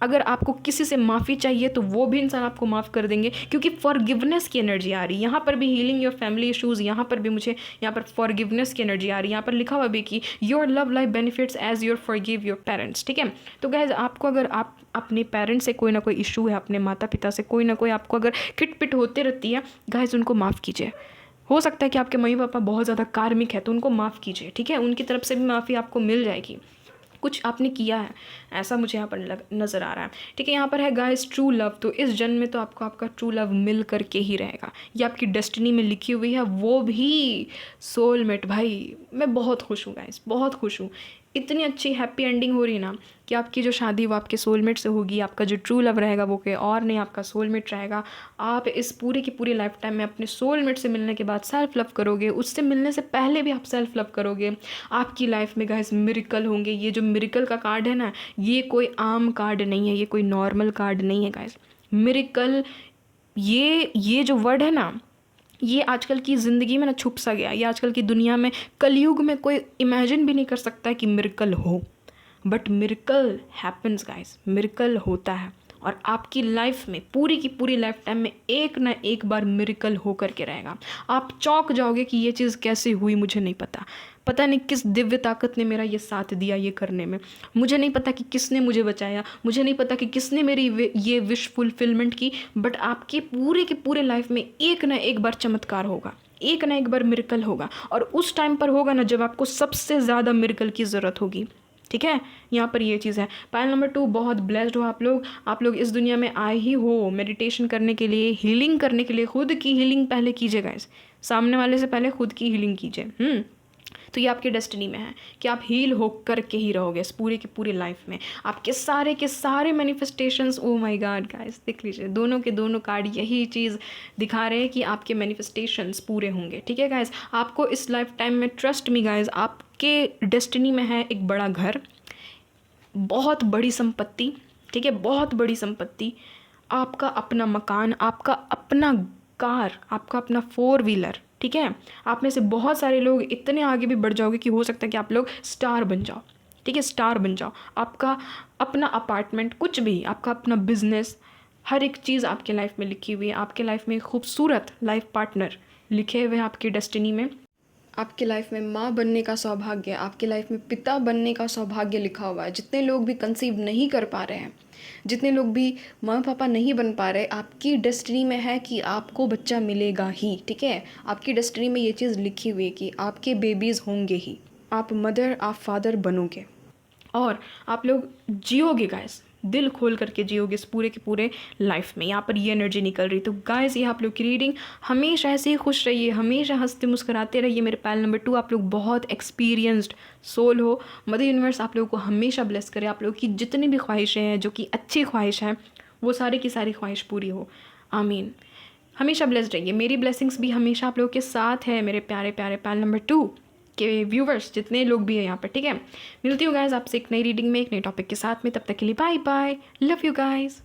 अगर आपको किसी से माफ़ी चाहिए तो वो भी इंसान आपको माफ़ कर देंगे, क्योंकि फॉरगिवनेस की एनर्जी आ रही है। यहाँ पर भी हीलिंग योर फैमिली इशूज़, यहाँ पर भी मुझे यहाँ पर फॉरगिवनेस की एनर्जी आ रही है। यहाँ पर लिखा हुआ भी कि your love life benefits as your forgive your parents, ठीक है। तो गाइज आपको अगर आप अपने पेरेंट्स से कोई ना कोई इशू है, अपने माता पिता से कोई ना कोई आपको अगर खिटपिट होते रहती है गाइज, उनको माफ़ कीजिए। हो सकता है कि आपके मम्मी पापा बहुत ज़्यादा कार्मिक है तो उनको माफ़ कीजिए, ठीक है। उनकी तरफ से भी माफ़ी आपको मिल जाएगी, कुछ आपने किया है ऐसा मुझे यहाँ पर नज़र आ रहा है, ठीक है। यहाँ पर है गाइस ट्रू लव, तो इस जन्म में तो आपको आपका ट्रू लव मिल करके ही रहेगा। ये आपकी डेस्टिनी में लिखी हुई है, वो भी सोलमेट। भाई मैं बहुत खुश हूँ गाइस, बहुत खुश हूँ। इतनी अच्छी हैप्पी एंडिंग हो रही ना कि आपकी जो शादी वो आपके सोलमेट से होगी। आपका जो ट्रू लव रहेगा वो कोई और नहीं, आपका सोलमेट रहेगा। आप इस पूरी की पूरी लाइफ टाइम में अपने सोलमेट से मिलने के बाद सेल्फ लव करोगे, उससे मिलने से पहले भी आप सेल्फ लव करोगे। आपकी लाइफ में गाइस मिरेकल होंगे। ये जो मिरेकल का कार्ड है ना, ये कोई आम कार्ड नहीं है, ये कोई नॉर्मल कार्ड नहीं है गाइस। मिरेकल, ये जो वर्ड है ना, ये आजकल की ज़िंदगी में ना छुप सा गया। ये आजकल की दुनिया में, कलयुग में कोई इमेजिन भी नहीं कर सकता है कि मिरेकल हो, but miracle happens guys, miracle होता है। और आपकी लाइफ में पूरी की पूरी लाइफ टाइम में एक ना एक बार मिरेकल हो करके रहेगा। आप चौंक जाओगे कि ये चीज़ कैसे हुई, मुझे नहीं पता नहीं किस दिव्य ताकत ने मेरा ये साथ दिया ये करने में, मुझे नहीं पता कि किसने मुझे बचाया, मुझे नहीं पता कि किसने मेरी ये विश फुलफिलमेंट की, बट आपके पूरे के पूरे लाइफ में एक ना एक बार चमत्कार होगा, एक ना एक बार मिरेकल होगा। और उस टाइम पर होगा ना जब आपको सबसे ज़्यादा मिरेकल की ज़रूरत होगी, ठीक है। यहाँ पर ये चीज़ है। पायल नंबर 2, बहुत ब्लेस्ड हो आप लोग इस दुनिया में आए ही हो मेडिटेशन करने के लिए, हीलिंग करने के लिए। खुद की हीलिंग पहले कीजिए गाइस, सामने वाले से पहले खुद की हीलिंग कीजिए। तो ये आपके डेस्टिनी में है कि आप हील हो करके ही रहोगे इस पूरे की पूरी लाइफ में। आपके सारे के सारे manifestations, O my God guys, देख लीजिए दोनों के दोनों कार्ड यही चीज़ दिखा रहे हैं कि आपके मैनिफेस्टेशंस पूरे होंगे, ठीक है गाइस। आपको इस लाइफ टाइम में, ट्रस्ट मी गाइस, आपके डेस्टिनी में है एक बड़ा घर, बहुत बड़ी संपत्ति, ठीक है, बहुत बड़ी संपत्ति, आपका अपना मकान, आपका अपना कार, आपका अपना 4 व्हीलर, ठीक है। आप में से बहुत सारे लोग इतने आगे भी बढ़ जाओगे कि हो सकता है कि आप लोग स्टार बन जाओ, ठीक है, स्टार बन जाओ। आपका अपना अपार्टमेंट, कुछ भी, आपका अपना बिजनेस, हर एक चीज़ आपके लाइफ में लिखी हुई है। आपके लाइफ में खूबसूरत लाइफ पार्टनर लिखे हुए हैं आपकी डेस्टिनी में। आपके लाइफ में माँ बनने का सौभाग्य, आपके लाइफ में पिता बनने का सौभाग्य लिखा हुआ है। जितने लोग भी कंसीव नहीं कर पा रहे हैं, जितने लोग भी माँ पापा नहीं बन पा रहे, आपकी डेस्टिनी में है कि आपको बच्चा मिलेगा ही, ठीक है। आपकी डेस्टिनी में ये चीज़ लिखी हुई है कि आपके बेबीज़ होंगे ही, आप मदर आप फादर बनोगे और आप लोग जियोगे गाइस, दिल खोल करके जियोगे इस पूरे के पूरे लाइफ में। यहाँ पर ये एनर्जी निकल रही। तो गाइस ये आप लोग की रीडिंग, हमेशा ऐसे ही खुश रहिए, हमेशा हंसते मुस्कुराते रहिए। मेरे पायल नंबर 2, आप लोग बहुत एक्सपीरियंस्ड सोल हो। मदर यूनिवर्स आप लोगों को हमेशा ब्लेस करे। आप लोग की जितनी भी ख्वाहिशें हैं, जो कि अच्छी ख्वाहिश हैं, वो सारी की सारी ख्वाहिश पूरी हो। आमीन। हमेशा ब्लेस्ड रहिए। मेरी ब्लेसिंग्स भी हमेशा आप लोगों के साथ है, मेरे प्यारे प्यारे पायल नंबर 2 के व्यूवर्स, जितने लोग भी हैं यहाँ पर, ठीक है। मिलती हूँ गाइस आपसे एक नई रीडिंग में, एक नए टॉपिक के साथ में। तब तक के लिए bye bye, love you guys.